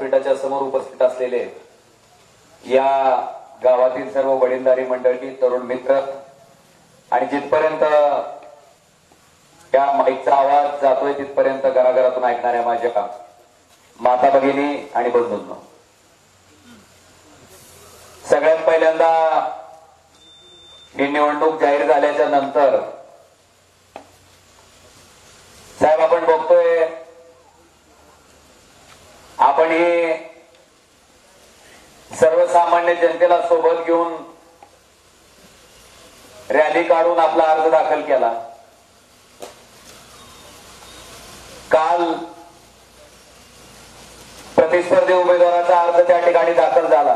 व्यासपीठाच्या समोर उपस्थित असलेले या गावातील सर्व वडीलधारी मंडळी, तरुण मित्र आणि जिथपर्यंत त्या माईकचा आवाज जातोय तिथपर्यंत घराघरातून ऐकणाऱ्या माझ्या माता भगिनी आणि बंधूंनो, सगळ्यात पहिल्यांदा ही निवडणूक जाहीर झाल्याच्या नंतर साहेब आपण बघतोय, आपण ही सर्वसामान्य जनतेला सोबत घेऊन रॅली काढून आपला अर्ज दाखल केला. काल प्रतिस्पर्धी उमेदवाराचा अर्ज त्या ठिकाणी दाखल झाला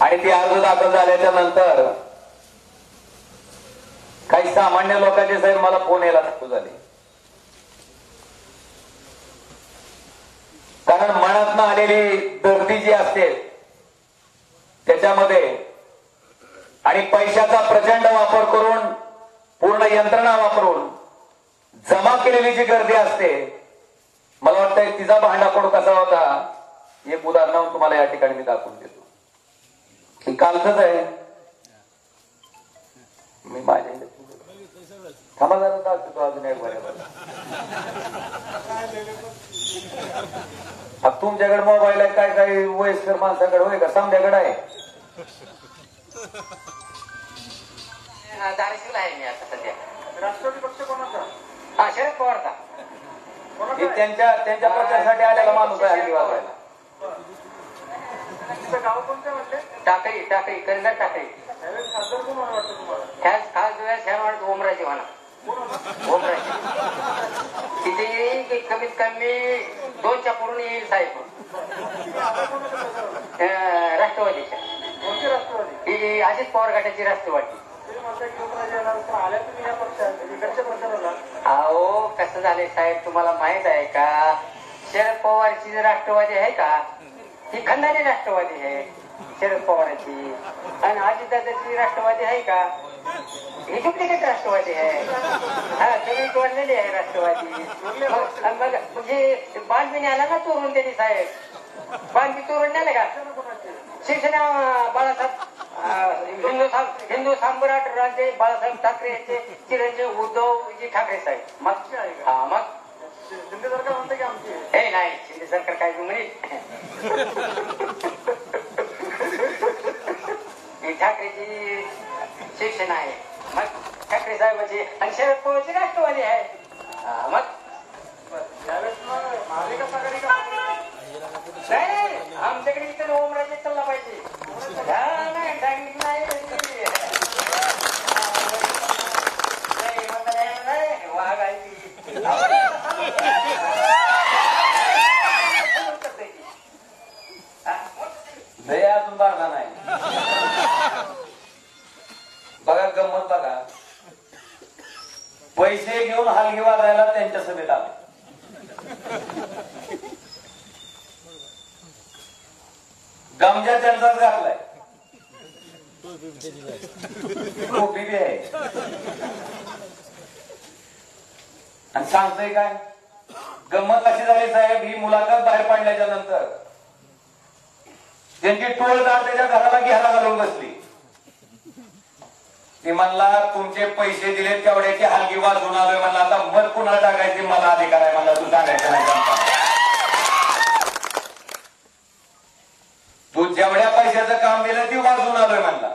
आणि ती अर्ज दाखल झाल्याच्या नंतर काही सामान्य लोकांचे साहेब मला फोन यायला चालू झाले. कारण मनातनं आलेली दर्दी जी असते त्याच्यामध्ये आणि पैशाचा प्रचंड वापर करून, पूर्ण यंत्रणा वापरून जमा केलेली जी गर्दी असते, मला वाटतं तिचा भांडाफोड कसा होता एक उदाहरण तुम्हाला या ठिकाणी मी दाखवून देतो. ही कालच आहे. मी माझ्या थांबा जरा दाखवतो अजून एक बरोबर. तुमच्याकडे मोबाईल आहे काय काय वयस्कर माणसाकडे होय का? समजाकडे आहे. धाराशिवला आहे मी आता सध्या. राष्ट्रवादी पक्ष कोणाचा? हा, शरद पवारचा. त्यांच्या प्रचारासाठी आलेला माणूस आहे हल्ली वाजवायला. गाव कोणतं म्हणले? टाकळी, टाकळी, करिंदर टाकळी. खासदार कोण वाटतं तुम्हाला? खास वेळेस ह्या वाटत ओमराजे म्हणा. ओमराजे किती कमीत कमी 2च्या पुढून येईल साहेब. राष्ट्रवादीच्या. कोणती राष्ट्रवादी? ही अजित पवार गटाची राष्ट्रवादी. अहो कसं झालंय साहेब, तुम्हाला माहित आहे का? शरद पवारची जी राष्ट्रवादी आहे का, ही खंडारी राष्ट्रवादी आहे शरद पवारांची. आणि अजितदादाची राष्ट्रवादी आहे का, ही डुप्लिकेट राष्ट्रवादी आहे. हा, तुम्ही जोडलेली आहे राष्ट्रवादी. मग हे बांधणी आला ना चोरून त्यांनी साहेब, बांधणी चोरून नेलं का? शिवसेना बाळासाहेब हिंदू सम्राट राजे बाळासाहेब ठाकरे यांचे चिरंजीव उद्धवजी ठाकरे साहेब. मग हा, मग शिंदे सरकार म्हणतं की आमची? हे नाही, शिंदे सरकार काय म्हणेल. ही ठाकरेची शिवसेना आहे, मग ठाकरे साहेबाची. आणि शरद पवारची राष्ट्रवादी आहे. मग त्यावेळेस महाविकास आघाडी का? नाही, आमच्याकडे इथे ओमराजे चालला पाहिजे. नाही सांगितलं नाही वाघ आहे. अजून बारला नाही. बघा गंमत बघा, पैसे घेऊन हलगी वाजायला त्यांच्या सभेत आले. गमजा त्यांचाच घातलाय, टोपी बी आहे. आणि सांगतोय काय? गंमत अशी झाली साहेब, ही मुलाखत बाहेर पडल्याच्या नंतर त्यांची टोळदार त्याच्या घराला घ्यायला घालून बसली. ती म्हणला तुमचे पैसे दिले तेवढ्याची हलगी वाजवून आलोय. म्हणला आता मत कुणाला टाकायची मला अधिकार आहे. म्हणला तू सांगायचं नाही. तू जेवढ्या पैशाचं काम दिलं ती वाजवून आलोय म्हणला.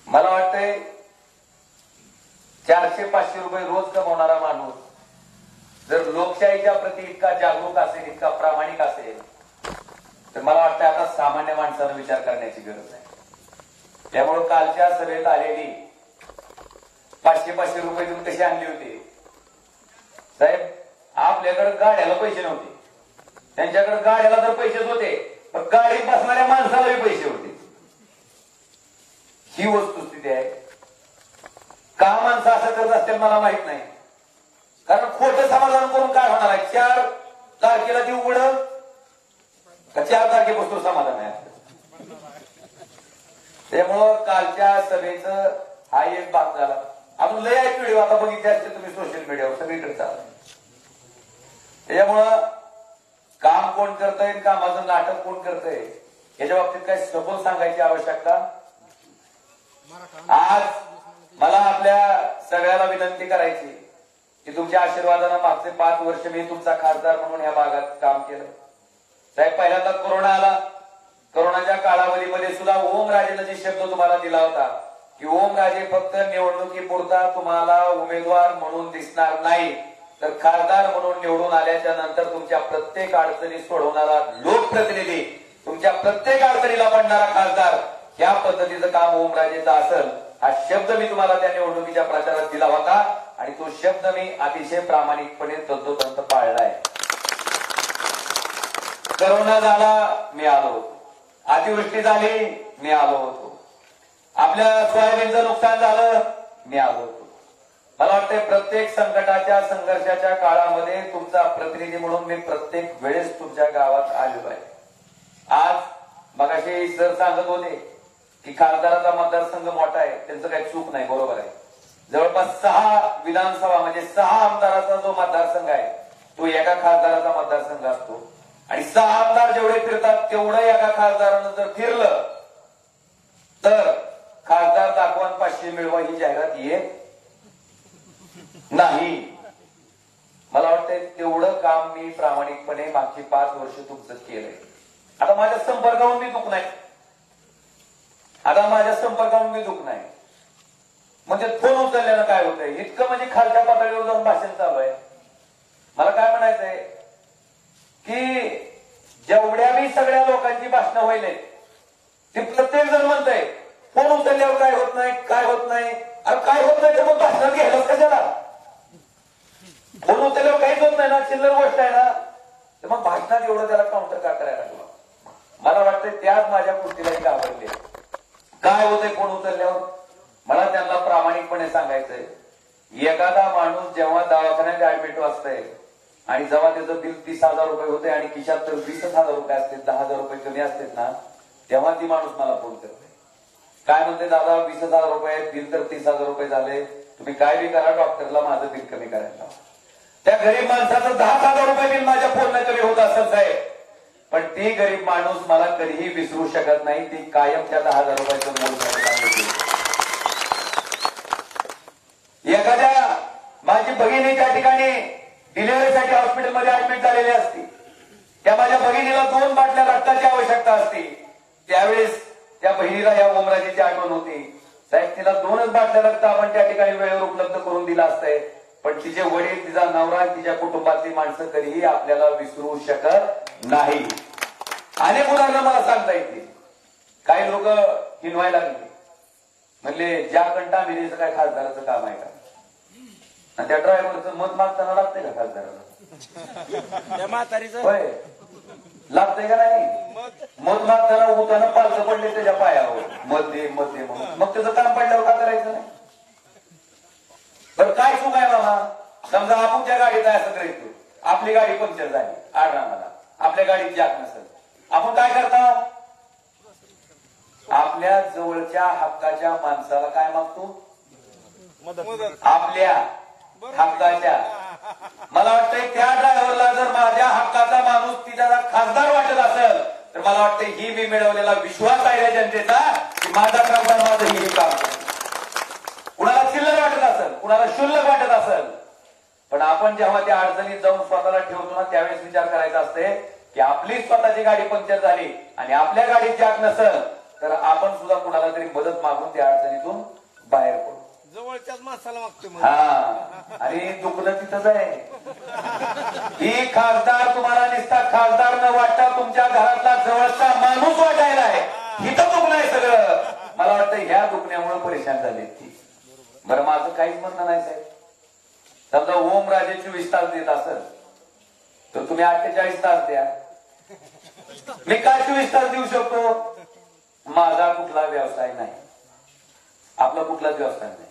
मला वाटतंय 400-500 रुपये रोज कमवणारा माणूस जर लोकशाहीच्या प्रती इतका जागरूक असेल, इतका प्रामाणिक असेल, तर मला वाटतं आता सामान्य माणसानं विचार करण्याची गरज आहे. त्यामुळे कालच्या सभेत आलेली 500-500 रुपये देऊन कशी आणली होती साहेब? आपल्याकडे गाड्याला पैसे नव्हते, त्यांच्याकडे गाड्याला तर पैसेच होते, पण गाडीत बसणाऱ्या माणसालाही पैसे होते. ही वस्तुस्थिती आहे. का माणसं असं करत असतील मला माहित नाही. कारण खोटं समाधान करून काय होणार आहे? 4 तारखेला ती उघड का 4 तारखेपासून समाधान आहे. त्यामुळं कालच्या सभेचं हा एक भाग झाला. आपण लय व्हिडिओ आता बघितले असते तुम्ही सोशल मीडियावर, सगळीकडे चालला. त्याच्यामुळं काम कोण करतंय, कामाचं नाटक कोण करतंय, याच्या बाबतीत काही सखोल सांगायची आवश्यकता. आज मला आपल्या सगळ्याला विनंती करायची की तुमच्या आशीर्वादानं मागचे 5 वर्ष मी तुमचा खासदार म्हणून या भागात काम केलं. साहेब, पहिल्यांदा कोरोना आला. कोरोनाच्या कालावधीमध्ये सुद्धा ओमराजेनं जे शब्द तुम्हाला दिला होता की ओमराजे फक्त निवडणुकीपुरता तुम्हाला उमेदवार म्हणून दिसणार नाही, तर खासदार म्हणून निवडून आल्याच्या नंतर तुमच्या प्रत्येक अडचणी सोडवणारा लोकप्रतिनिधी, तुमच्या प्रत्येक अडचणीला पडणारा खासदार, या पद्धतीचं काम ओमराजेचं असेल, हा शब्द मी तुम्हाला त्या निवडणुकीच्या प्रचारात दिला होता आणि तो शब्द मी अतिशय प्रामाणिकपणे तंतोतंत पाळलाय. करोना झाला, मी आलो होतो. अतिवृष्टी झाली, मी आलो होतो. आपल्या सोयाबीनचं नुकसान झालं, मी आलो होतो. मला वाटतंय प्रत्येक संकटाच्या संघर्षाच्या काळामध्ये तुमचा प्रतिनिधी म्हणून मी प्रत्येक वेळेस तुमच्या गावात आलेलो आहे. आज मगाशी सर सांगत होते की खासदाराचा मतदारसंघ मोठा आहे, त्यांचं काही चूक नाही, बरोबर आहे. जवळपास 6 विधानसभा म्हणजे 6 आमदाराचा जो मतदारसंघ आहे तो एका खासदाराचा मतदारसंघ असतो आणि 6 आमदार जेवढे फिरतात तेवढं एका खासदारानं जर फिरलं तर खासदार दाखवान 500 मिळवा ही जाहिरात येत नाही. मला वाटतंय तेवढं काम मी प्रामाणिकपणे मागची 5 वर्ष तुमचं केलंय. आता माझ्या संपर्कावरून मी दुख नाही, म्हणजे फोन उचलल्यानं काय होतंय, इतकं म्हणजे खालच्या पातळीवर जाऊन भाषण चालू आहे. मला काय म्हणायचंय की जेवढ्या मी सगळ्या लोकांची भाषणं व्हायले ते प्रत्येक जण म्हणतंय फोन उचलल्यावर काय होत नाही, काय होत नाही. अरे काय होत नाही तर मग भाषण घ्यायलाच कशाला? फोन उचलल्यावर काहीच होत नाही ना, चिल्लर गोष्ट आहे ना, तर मग भाषणात एवढं त्याला काउंटर का करायला लागलं? मला वाटतंय त्याच माझ्या कृतीलाही घाबरले. काय होतंय फोन उचलल्यावर? मला त्यांना प्रामाणिकपणे सांगायचंय, एखादा माणूस जेव्हा दवाखान्यात ऍडमिट असतंय आणि जेव्हा त्याचं बिल 30,000 रुपये होते आणि खिशात तर 20,000 रुपये असते, 10,000 रुपये कमी असतात ना, तेव्हा ती माणूस मला फोन करते. काय म्हणते, दादा 20,000 रुपये बिल तर 30,000 रुपये झाले, तुम्ही काय बी करा, डॉक्टरला माझं बिल कमी करायला. त्या गरीब माणसाचं 10,000 रुपये बिल माझ्या फोनने कमी होत असेल साहेब, पण ती गरीब माणूस मला कधीही विसरू शकत नाही. ती कायम त्या 10,000 रुपयाचं मोल सांगितली. एखाद्या माझी भगिनी त्या ठिकाणी डिलिव्हरीसाठी हॉस्पिटलमध्ये ऍडमिट झालेली असती, त्या माझ्या भगिनीला 2 बाटल्या रक्ताची आवश्यकता असते. त्यावेळेस त्या बहिणीला या ओमराजेची आठवण होती. साहेब, तिला 2च बाटल्या रक्त आपण त्या ठिकाणी वेळेवर उपलब्ध करून दिला असतंय, पण तिचे वडील, तिचा नवरा, तिच्या कुटुंबातली माणसं कधीही आपल्याला विसरू शकत नाही. अनेक उदाहरणं मला सांगता येतील. काही लोक हिनवायला लागले, म्हणले ज्या कंटा मिळेचं काय खासदाराचं काम आहे का? आणि त्या ड्रायव्हरचं मत मागताना लागतंय का खासदाराला? होय, लागतंय का नाही? मत मागताना उताना पालचं पडले त्याच्या पायावर, मत दे म्हणून. मग त्याचं काम पडल्यावर का करायचं नाही? बरं, काय चूक आहे बाबा? समजा आपण त्या गाडीत आहे असं करायचो, आपली गाडी पंक्चर झाली आडरानाला, आपल्या गाडीत जॅक नसेल, आपण काय करता? आपल्या जवळच्या हक्काच्या माणसाला काय मागतो? आपल्या हक्काच्या. मला वाटतंय त्या ड्रायव्हरला जर माझ्या हक्काचा माणूस तिला खासदार वाटत असेल तर मला वाटतं ही मी मिळवलेला विश्वास आहे जनतेचा की माझा खासदार माझं ही काम करतो. कुणाला चिल्लर वाटत असेल, कुणाला क्षुल्लक वाटत असेल, पण आपण जेव्हा त्या अडचणीत जाऊन स्वतःला ठेवतो ना, त्यावेळेस विचार करायचा असते की आपली स्वतःची गाडी पंक्चर झाली आणि आपल्या गाडीत जॅक नसेल तर आपण सुद्धा कुणाला तरी मदत मागून त्या अडचणीतून बाहेर पडू. जवळच्याच माणसाला मागतो. हा, आणि दुखणं तिथंच आहे. ही खासदार तुम्हाला निसता खासदार न वाटता तुमच्या घरातला जवळचा माणूस वाटायला आहे. इथं दुखणं आहे सगळं. मला वाटतं ह्या दुखण्यामुळे परेशान झाले ती. बरं, माझं काहीच म्हणणं नाही साहेब. समजा ओमराजे 24 तास देत असेल तर तुम्ही 48 तास द्या. मी काय 24 तास देऊ शकतो? माझा कुठला व्यवसाय नाही, आपला कुठलाच व्यवसाय नाही.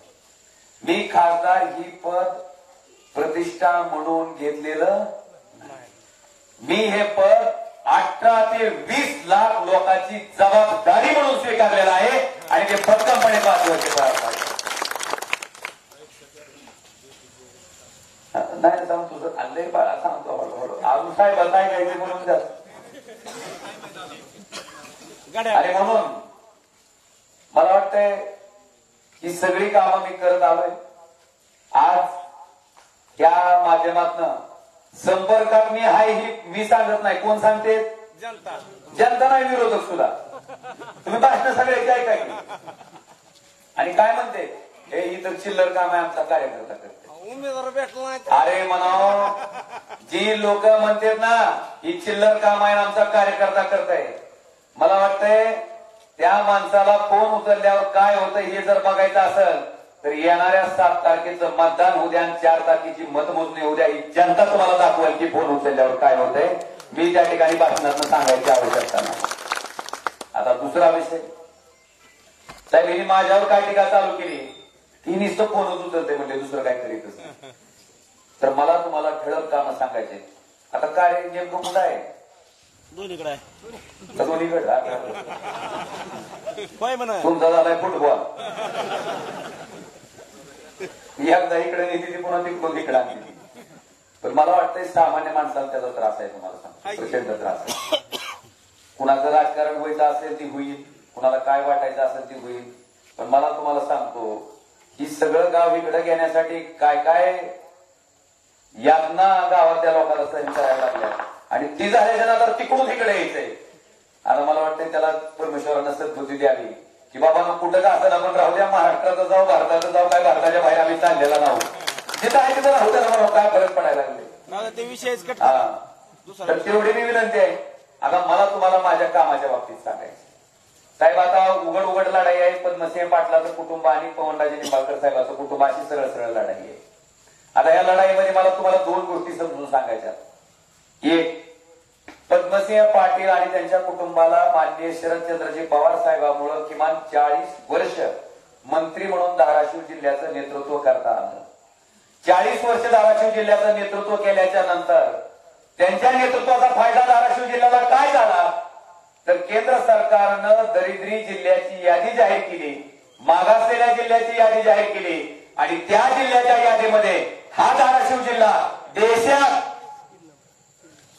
मी खासदार ही पद प्रतिष्ठा म्हणून घेतलेलं नाही. मी हे पद 18 ते 20 लाख लोकांची जबाबदारी म्हणून स्वीकारलेलं आहे आणि ते भक्कमपणे 5 वर्ष पाळत नाही. सांग तुझं आलंय बाळा, सांगतो हळूहळू. अजून साहेब काय घ्यायचे म्हणून जात. आणि म्हणून मला वाटतंय ही सगळी कामं मी करत आलोय. आज या माध्यमातनं संपर्कात मी आहे ही मी सांगत नाही, कोण सांगते? जनता. जनता नाही, विरोधक सुद्धा. तुम्ही भाषण सगळे ऐकाय आणि काय म्हणते, हे इतर चिल्लर काम आहे आमचा कार्यकर्ता करते. उमेदवार भेटला नाही. अरे म्हणाव, जी लोक म्हणतात ना ही चिल्लर काम आहे आमचा कार्यकर्ता करताय, मला वाटतंय त्या माणसाला फोन उचलल्यावर काय होतं हे जर बघायचं असेल तर येणाऱ्या 7 तारखेचं मतदान उद्या आणि 4 तारखेची मतमोजणी उद्या ही जनता तुम्हाला दाखवेल की फोन उचलल्यावर काय होतंय. मी त्या ठिकाणी भाषणातून सांगायची आवश्यकता नाही. आता दुसरा विषय, साहेब हिने माझ्यावर काय टीका चालू केली, ती नुसतं फोनच उचलते म्हणजे दुसरं काय करीतच नाही. तर मला तुम्हाला ठळक कामं सांगायचे. आता काय नेमकं कुठं आहे? दोन्हीकडे आहे. दोन्हीकडे होय म्हणा. तुमचा झालाय फुटबॉल, एकदा इकडे नेते ती पुन्हा तिकडून तिकडे आणली. पण मला वाटतंय सामान्य माणसाला त्याचा त्रास आहे, तुम्हाला सांगतो प्रचंड त्रास आहे. कुणाचं राजकारण व्हायचं असेल ती होईल, कुणाला काय वाटायचं असेल ती होईल. पण मला तुम्हाला सांगतो की सगळं गाव इकडे घेण्यासाठी काय काय यातना गावातल्या लोकांना सहन करायला लागल्या आणि ती झाल्याच्या नंतर तिकडून इकडे यायचंय. आता मला वाटतंय त्याला परमेश्वरानं सद्बुद्धी द्यावी की बाबा कुठं का असं आपण राहू द्या, महाराष्ट्राचं जाऊ, भारताचं जाऊ, काय भारताच्या बाहेर आम्ही चाललेला नाव जिथं आहे तिथं राहू द्या, मला काय फरक पडायला लागले. ते विषयच तर तेवढी मी विनंती आहे. आता मला तुम्हाला माझ्या कामाच्या बाबतीत सांगायचं. साहेब आता उघड लढाई आहे. पद्मसिंह पाटलाचं कुटुंब आणि पवनराजे निंबाळकर साहेबांचं कुटुंब अशी सरळ सरळ लढाई आहे. आता या लढाईमध्ये मला तुम्हाला 2 गोष्टी समजून सांगायच्या. एक, पद्मसिंह पाटील आणि त्यांच्या कुटुंबाला माननीय शरदचंद्रजी पवार साहेबांमुळे किमान 40 वर्ष मंत्री म्हणून धाराशिव जिल्ह्याचं नेतृत्व करता आलं. 40 वर्ष धाराशिव जिल्ह्याचं नेतृत्व केल्याच्या नंतर त्यांच्या नेतृत्वाचा फायदा धाराशिव जिल्ह्याला काय झाला तर केंद्र सरकारनं दरिद्री जिल्ह्याची यादी जाहीर केली, मागासलेल्या जिल्ह्याची यादी जाहीर केली आणि त्या जिल्ह्याच्या यादीमध्ये हा धाराशिव जिल्हा देशात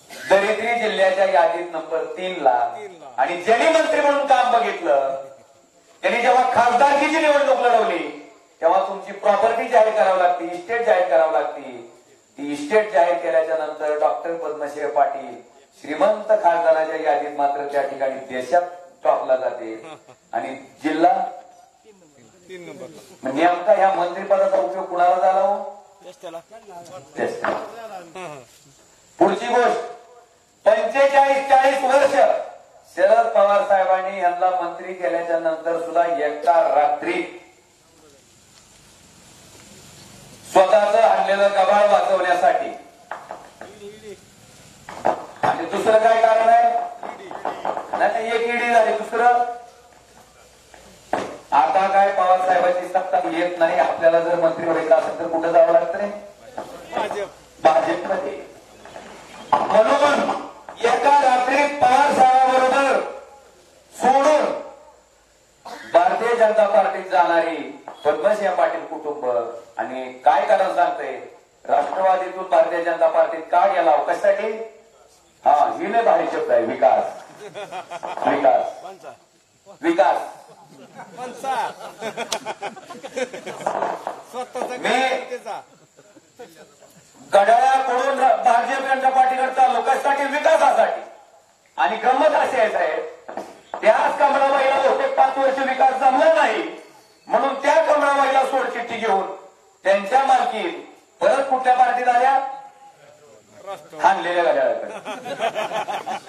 दरिद्री जिल्ह्याच्या यादीत नंबर 3 ला. आणि ज्यांनी मंत्री म्हणून काम बघितलं त्यांनी जेव्हा खासदारकीची निवडणूक लढवली तेव्हा तुमची प्रॉपर्टी जाहीर करावी लागते, इस्टेट जाहीर करावी लागते. ती इस्टेट जाहीर केल्याच्या नंतर डॉक्टर पद्मसिंह पाटील श्रीमंत खासदाराच्या यादीत मात्र त्या ठिकाणी देशात टॉपला जाते आणि जिल्हा 3 नंबर. नेमका ह्या मंत्रिपदाचा उपयोग कुणाला झाला हो? पुढची गोष्ट, 45-40 वर्ष शरद पवार साहेबांनी यांना मंत्री केल्याच्या नंतर सुद्धा एका रात्री स्वतःच आणलेलं गबाळ वाचवण्यासाठी आणि दुसरं काय कारण आहे? नाही एक ईडी झाली. दुसरं आता काय पवार साहेबांची सत्ता येत नाही. आपल्याला जर मंत्री व्हायचं असेल तर कुठं जावं लागतं रे? भाजपमध्ये. म्हणून एका रात्री पवार साहेबांबरोबर सोडून भारतीय जनता पार्टीत जाणारी पद्मसिंह पाटील कुटुंब आणि काय कारण सांगते राष्ट्रवादीतून भारतीय जनता पार्टीत का गेला? कशासाठी? हा, ही लय भारी शब्द आहे, विकास विकास विकास. घड्याळाकडून भारतीय जनता पार्टीकडे चाललो कशासाठी? विकासासाठी. आणि गंमत अशी आहे साहेब, त्याच कमळाबाईला बहुतेक 5 वर्ष विकास जमला नाही म्हणून त्या कमळाबाईला सोडचिठ्ठी घेऊन त्यांच्या मालकीत परत कुठल्या पार्टीत आल्या? हाणलेल्या घड्याळाकडे.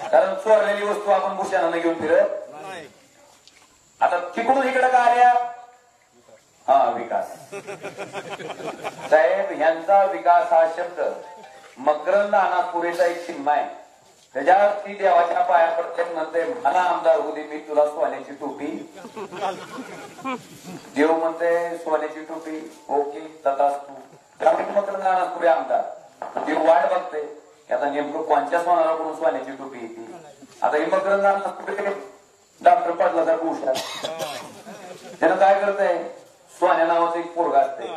कारण चोरलेली वस्तू आपण भूषणानं घेऊन फिरत नाही. आता तिकडून इकडे का आल्या? हा, विकास. साहेब यांचा विकास हा शब्द मकरंद अनाथपुरेचा एक चिन्ह आहे. त्याच्यात ती देवाच्या पाया पडते म्हणते मला आमदार होऊ दे, मी तुला सोन्याची टोपी. देव म्हणते सोन्याची टोपी, ओके तथास्तु. त्यामुळे मकरंद अनाथपुरे आमदार. देव वाट बघते की आता नेमकं कोणत्या सोनाराकडून सोन्याची टोपी येते. आता ही मकरंद अनाथपुरे डॉक्टर पाटलाचा हुशार. त्यानं काय करतंय, सोन्या नावाचं एक पोरगा असते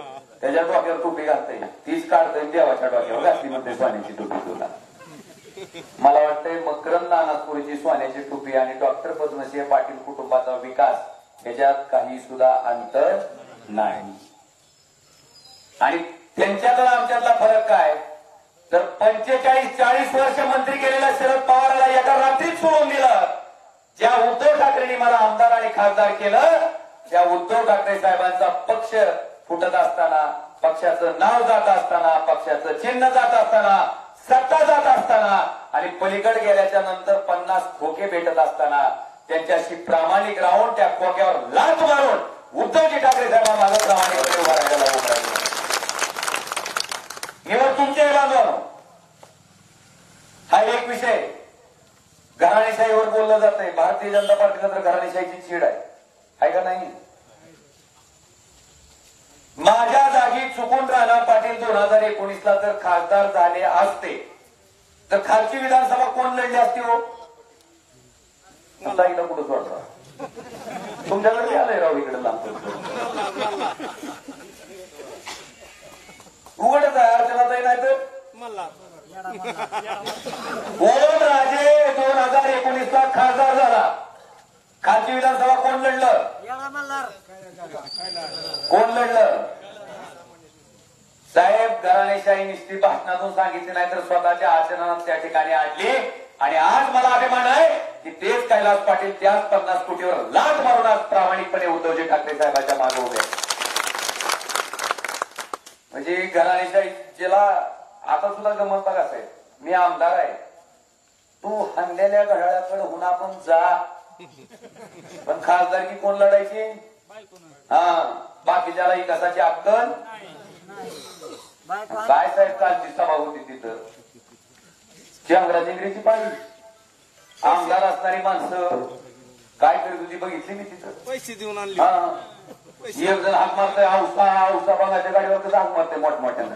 त्याच्या डोक्यावर टोपी घालते, तीच काढतंय देवाच्या डोक्यावर घातली म्हणते सोन्याची टोपी तुला. मला वाटतंय मकरंद नानापुरीची सोन्याची टोपी आणि डॉक्टर पद्मसिंह पाटील कुटुंबाचा विकास याच्यात काही सुद्धा अंतर नाही. आणि त्यांच्यात आमच्यातला फरक काय तर 45-40 वर्ष मंत्री केलेल्या शरद पवाराला एका रात्रीत सोडून दिलं. ज्या उद्धव ठाकरेंनी मला आमदार आणि खासदार केलं त्या उद्धव ठाकरे साहेबांचा पक्ष फुटत असताना, पक्षाचं नाव जात असताना, पक्षाचं चिन्ह जात असताना, सत्ता जात असताना आणि पलीकडे गेल्याच्या नंतर 50 खोके भेटत असताना त्यांच्याशी प्रामाणिक राहून त्या खोक्यावर लाथ मारून उद्धवजी ठाकरे साहेबांना माझं प्रामाणिकपणे उभा राहायला उभं राहिलं. निवड तुमच्या बांधव हा एक विषय. घराणेशाहीवर बोललं जातंय. भारतीय जनता पार्टीला तर घराणेशाहीची चीड आहे का नाही? माझ्या जागी चुकून राणा पाटील 2019ला जर खासदार झाले असते तर खालची विधानसभा कोण लढली असती हो? इकडं कुठं सोडता तुमच्याकडे आलंय राव इकडे लांब उघडच आहे अर्चनाताई नाही तर ओम राजे 2019ला खासदार झाला. खालची विधानसभा कोण लढलं? कोण लढलं? साहेब घराणेशाही निश्चित भाषणातून सांगितली नाही तर स्वतःच्या आचरणात त्या ठिकाणी आणली. आणि आज मला अभिमान आहे की तेच कैलास पाटील त्याच 50 कोटीवर लाट मारून आज प्रामाणिकपणे उद्धवजी ठाकरे साहेबांच्या मागे उभे. म्हणजे घराणेशाही जिला आता सुद्धा गमत बघा साहेब, मी आमदार आहे, तू हणलेल्या घड्याळाकडे होऊन आपण जा, पण खासदारकी कोण लढायची? हा बाकीच्याला कसाची अक्कल काय साहेब? कालची सभा होती तिथं चंद्राजिंगरीची पाळी. आमदार असणारी माणसं काय करत होती बघितली मी तिथं. पैसे देऊन आणले. हा एक जण हाक मारतोय औसा औसा बघायच्या गाडीवर कसं हाक मारतोय मोठमोठ्यानं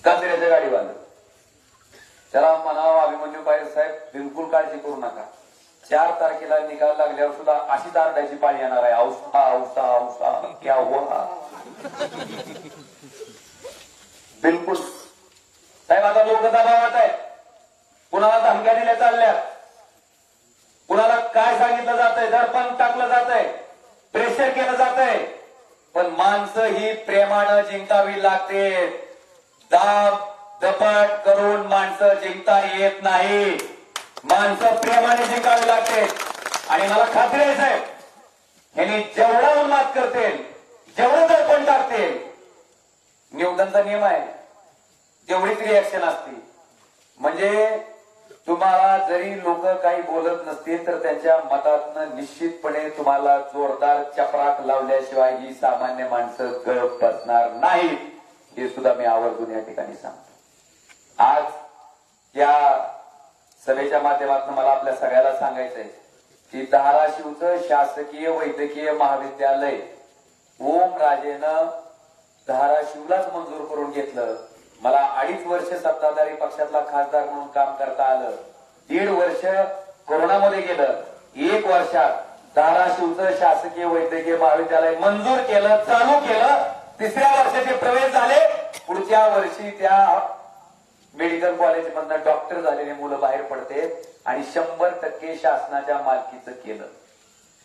कांदिऱ्याच्या गाडीवर. त्याला म्हणावं अभिमन्यू पाटील साहेब बिलकुल काळजी करू नका, 4 तारखेला निकाल लागल्यावर सुद्धा अशी दारडायची पाळी येणार आहे. औसा औसा औसा क्या हुआ. बिलकुल साहेब आता लोक दबावात आहेत. कुणाला धमक्या दिल्या चालल्यात, कुणाला काय सांगितलं जातंय, दडपण टाकलं जातंय, प्रेशर केलं जातंय. पण माणसं ही प्रेमानं जिंकावी लागते. दाब दपट करून माणसं जिंकता येत नाही. माणसं प्रेमाने जिंकावी लागते. आणि मला खात्री आहे साहेब यांनी जेवढा उन्माद करतील, जेवढं दडपण टाकतील, न्यूटनचा नियम आहे तेवढीच रिॲक्शन असते. म्हणजे तुम्हाला जरी लोक काही बोलत नसतील तर त्यांच्या मतातनं निश्चितपणे तुम्हाला जोरदार चपराक लावल्याशिवाय ही सामान्य माणसं गप बसणार नाही. हे सुद्धा मी आवर्जून या ठिकाणी सांगतो. आज या सभेच्या माध्यमातून मला आपल्या सगळ्याला सांगायचंय की धाराशिवचं शासकीय वैद्यकीय महाविद्यालय ओम राजेनं धाराशिवलाच मंजूर करून घेतलं. मला 2.5 वर्ष सत्ताधारी पक्षातला खासदार म्हणून काम करता आलं. 1.5 वर्ष कोरोनामध्ये गेलं. 1 वर्षात धाराशिवचं शासकीय वैद्यकीय महाविद्यालय मंजूर केलं, चालू केलं. 3ऱ्या वर्षाचे प्रवेश झाले. पुढच्या वर्षी त्या मेडिकल कॉलेजमधनं डॉक्टर झालेले मुलं बाहेर पडते आणि 100% शासनाच्या मालकीचं केलं.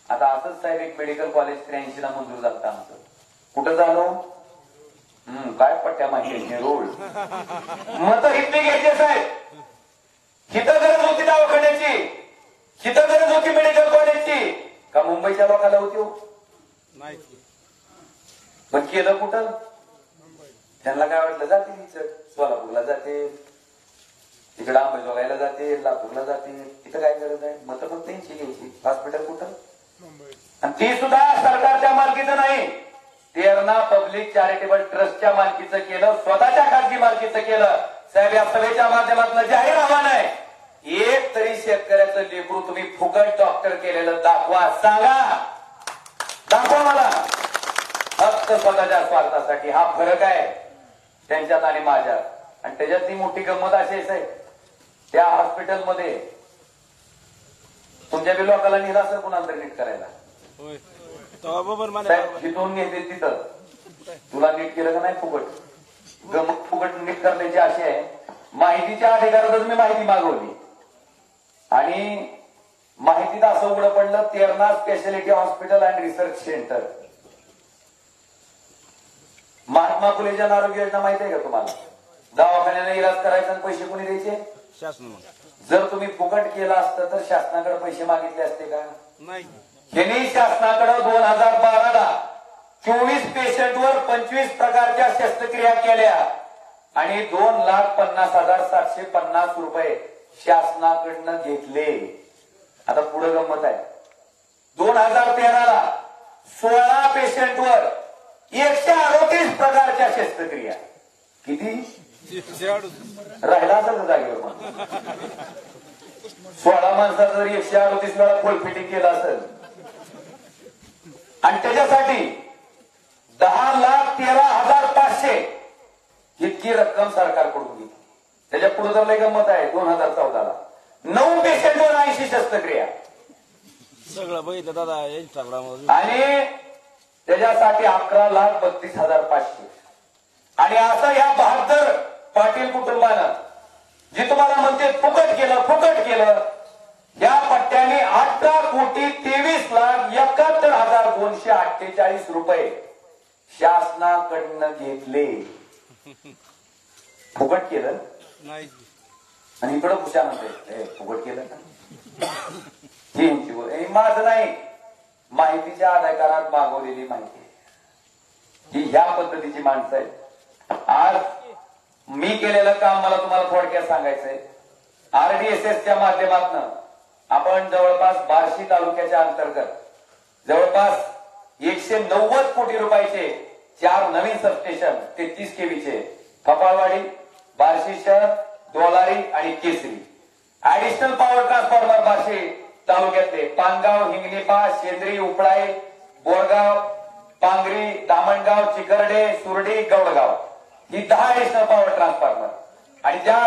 आता असंच साहेब एक मेडिकल कॉलेज 83ला मंजूर झालं आमचं. कुठं झालो? काय पट्ट्या माहिती रोड मत हितली घ्यायचे साहेब. हिथं गरज होती दवाखान्याची, हिथं गरज होती मेडिकल कॉलेजची का मुंबईच्या लोकांना होती? नाही. पण केलं कुठं? त्यांना काय वाटलं जाते सोलापूरला जाते, तिकडे अंबेजोगाईला जाते, लातूरला जाते, तिथं काय गरज आहे? मत पण त्यांची घ्यायची. हॉस्पिटल कुठं? आणि ती सुद्धा सरकारच्या मालकीचं नाही, तेरणा पब्लिक चॅरिटेबल ट्रस्टच्या मालकीचं केलं, स्वतःच्या खासगी मालकीचं केलं. साहेब या सभेच्या माध्यमातून जाहीर आव्हान आहे, एक तरी शेतकऱ्याचं लेकरू तुम्ही फुकट डॉक्टर केलेलं दाखवा. सांगा, दाखवा मला. फक्त स्वतःच्या स्वार्थासाठी. हा फरक आहे त्यांच्यात आणि माझ्यात. आणि त्याच्यातली मोठी गंमत अशी आहे त्या हॉस्पिटलमध्ये तुमच्या बी लोकांना नेला असं कुणाला तरी नीट करायला. जिथून नेते तिथं तुला नीट केलं का नाही फुकट. गमत फुकट नीट करण्याची अशी आहे. माहितीच्या अधिकारातच मी माहिती मागवली आणि माहितीत असं उघडं पडलं Terna speciality hospital and research centre. Mahatma Phule Jan Arogya योजना माहिती आहे का तुम्हाला? दवाखान्याला इलाज करायचा आणि पैसे कोणी द्यायचे? शासन जर तुम्ही फुकट केलं असतं तर शासनाकडे पैसे मागितले असते का? नाही. यांनी शासनाकडे 2012ला 24 पेशंटवर 25 प्रकारच्या शस्त्रक्रिया केल्या आणि 2,50,750 रुपये शासनाकडनं घेतले. आता पुढे गंमत आहे. 2013ला 16 पेशंटवर 138 प्रकारच्या शस्त्रक्रिया. किती राहिला असेल जागेवर? मग 16 माणसाचं जर 138 वेळा फुल फिटिंग केलं असेल आणि त्याच्यासाठी 10,13,500 इतकी रक्कम सरकारकडून घेतली. त्याच्या पुढे तर लय गंमत आहे. 2014ला 9 पेशंटवर 80 शस्त्रक्रिया सगळं बघितलं दादा इंस्टाग्राम आणि त्याच्यासाठी 11,32,500. आणि असं या बहादर पाटील कुटुंबानं जे तुम्हाला म्हणते फुकट केलं या पट्ट्याने 18,23,71,248 रुपये शासनाकडनं घेतले. फुकट केलं नाही. आणि इकडं खुशा म्हणते फुकट केलं का? हे माझं नाही, माहितीच्या अधिकारात मागवलेली माहिती ही ह्या पद्धतीची माणसं आहेत. आज मी केलेलं काम मला तुम्हाला थोडक्यात सांगायचंय. RDSSच्या माध्यमातून आपण जवळपास बार्शी तालुक्याच्या अंतर्गत जवळपास 190 कोटी रुपयाचे 4 नवीन सबस्टेशन 33 केवीचे कपाळवाडी, बार्शी शहर, डोलारी आणि केसरी. ऍडिशनल पॉवर ट्रान्सफॉर्मर बार्शी तालुक्यातले पानगाव, हिंगणीपा, शेंद्री, उपळाई, बोरगाव, पांगरी, दामणगाव, चिकर्डे, सुरडी, गौडगाव ही 10 ऍडिशनल पॉवर ट्रान्सफॉर्मर. आणि ज्या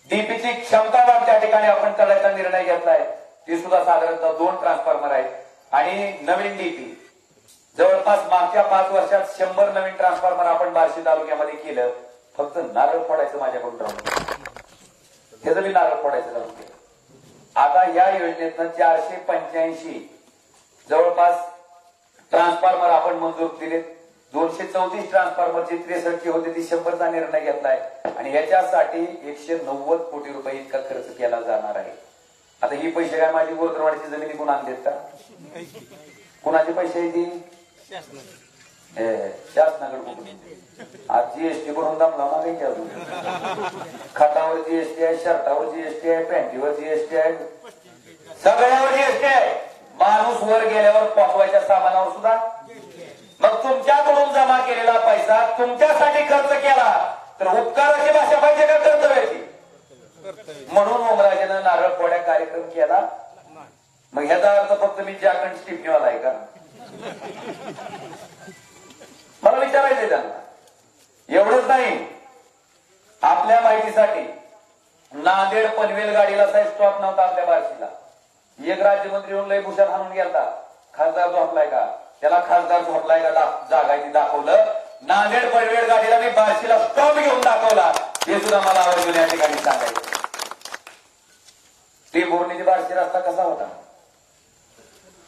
डीपीची क्षमता वाढ त्या ठिकाणी आपण करायचा निर्णय घेतलाय ती सुद्धा साधारणतः 2 ट्रान्सफॉर्मर आहेत. आणि नवीन डीपी जवळपास मागच्या 5 वर्षात 100 नवीन ट्रान्सफॉर्मर आपण बार्शी तालुक्यामध्ये केलं. फक्त नारळ फोडायचं माझ्याकडून राहून त्याचं मी नारळ फोडायचं राहून केलं. आता या योजनेतनं 485 जवळपास ट्रान्सफॉर्मर आपण मंजूर दिले. 234 ट्रान्सफॉर्मरची 63 होते ती 100चा निर्णय घेतलाय आणि याच्यासाठी 190 कोटी रुपये इतका खर्च केला जाणार आहे. आता ही पैसे काय माझी गोरकरवाडीची जमिनी कोण आणलेत का? कुणाचे पैसे आहे ती? शासनाकडे. आज जीएसटी करून दामला मागे की अजून खतावर जीएसटी आहे, शर्टावर जीएसटी आहे, पॅन्टीवर जीएसटी आहे, सगळ्यावर जीएसटी आहे. माणूस वर गेल्यावर पोचवायच्या सामानावर सुद्धा. मग तुमच्याकडून जमा केलेला पैसा तुमच्यासाठी खर्च केला तर उपकाराची भाषा पाहिजे का कर्तव्याची? म्हणून ओमराजेनं नारळ फोड्या कार्यक्रम केला. मग ह्याचा अर्थ फक्त मी जाकंड स्टिपनीवाला आहे का? मला विचारायचंय त्यांना. एवढंच नाही, आपल्या माहितीसाठी नांदेड पनवेल गाडीला साहेब स्टॉप नव्हता आपल्या बार्शीला. एक राज्यमंत्री येऊन लय भूषण हाणून गेलता. खासदार झोपलाय का? त्याला खासदार झोपलाय का जागा ती दाखवलं. नांदेड पनवेल गाडीला मी बार्शीला स्टॉप घेऊन दाखवला. हे सुद्धा मला आवर्जून या ठिकाणी सांगायचं. टेंभुर्णीची बार्शी रस्ता कसा होता?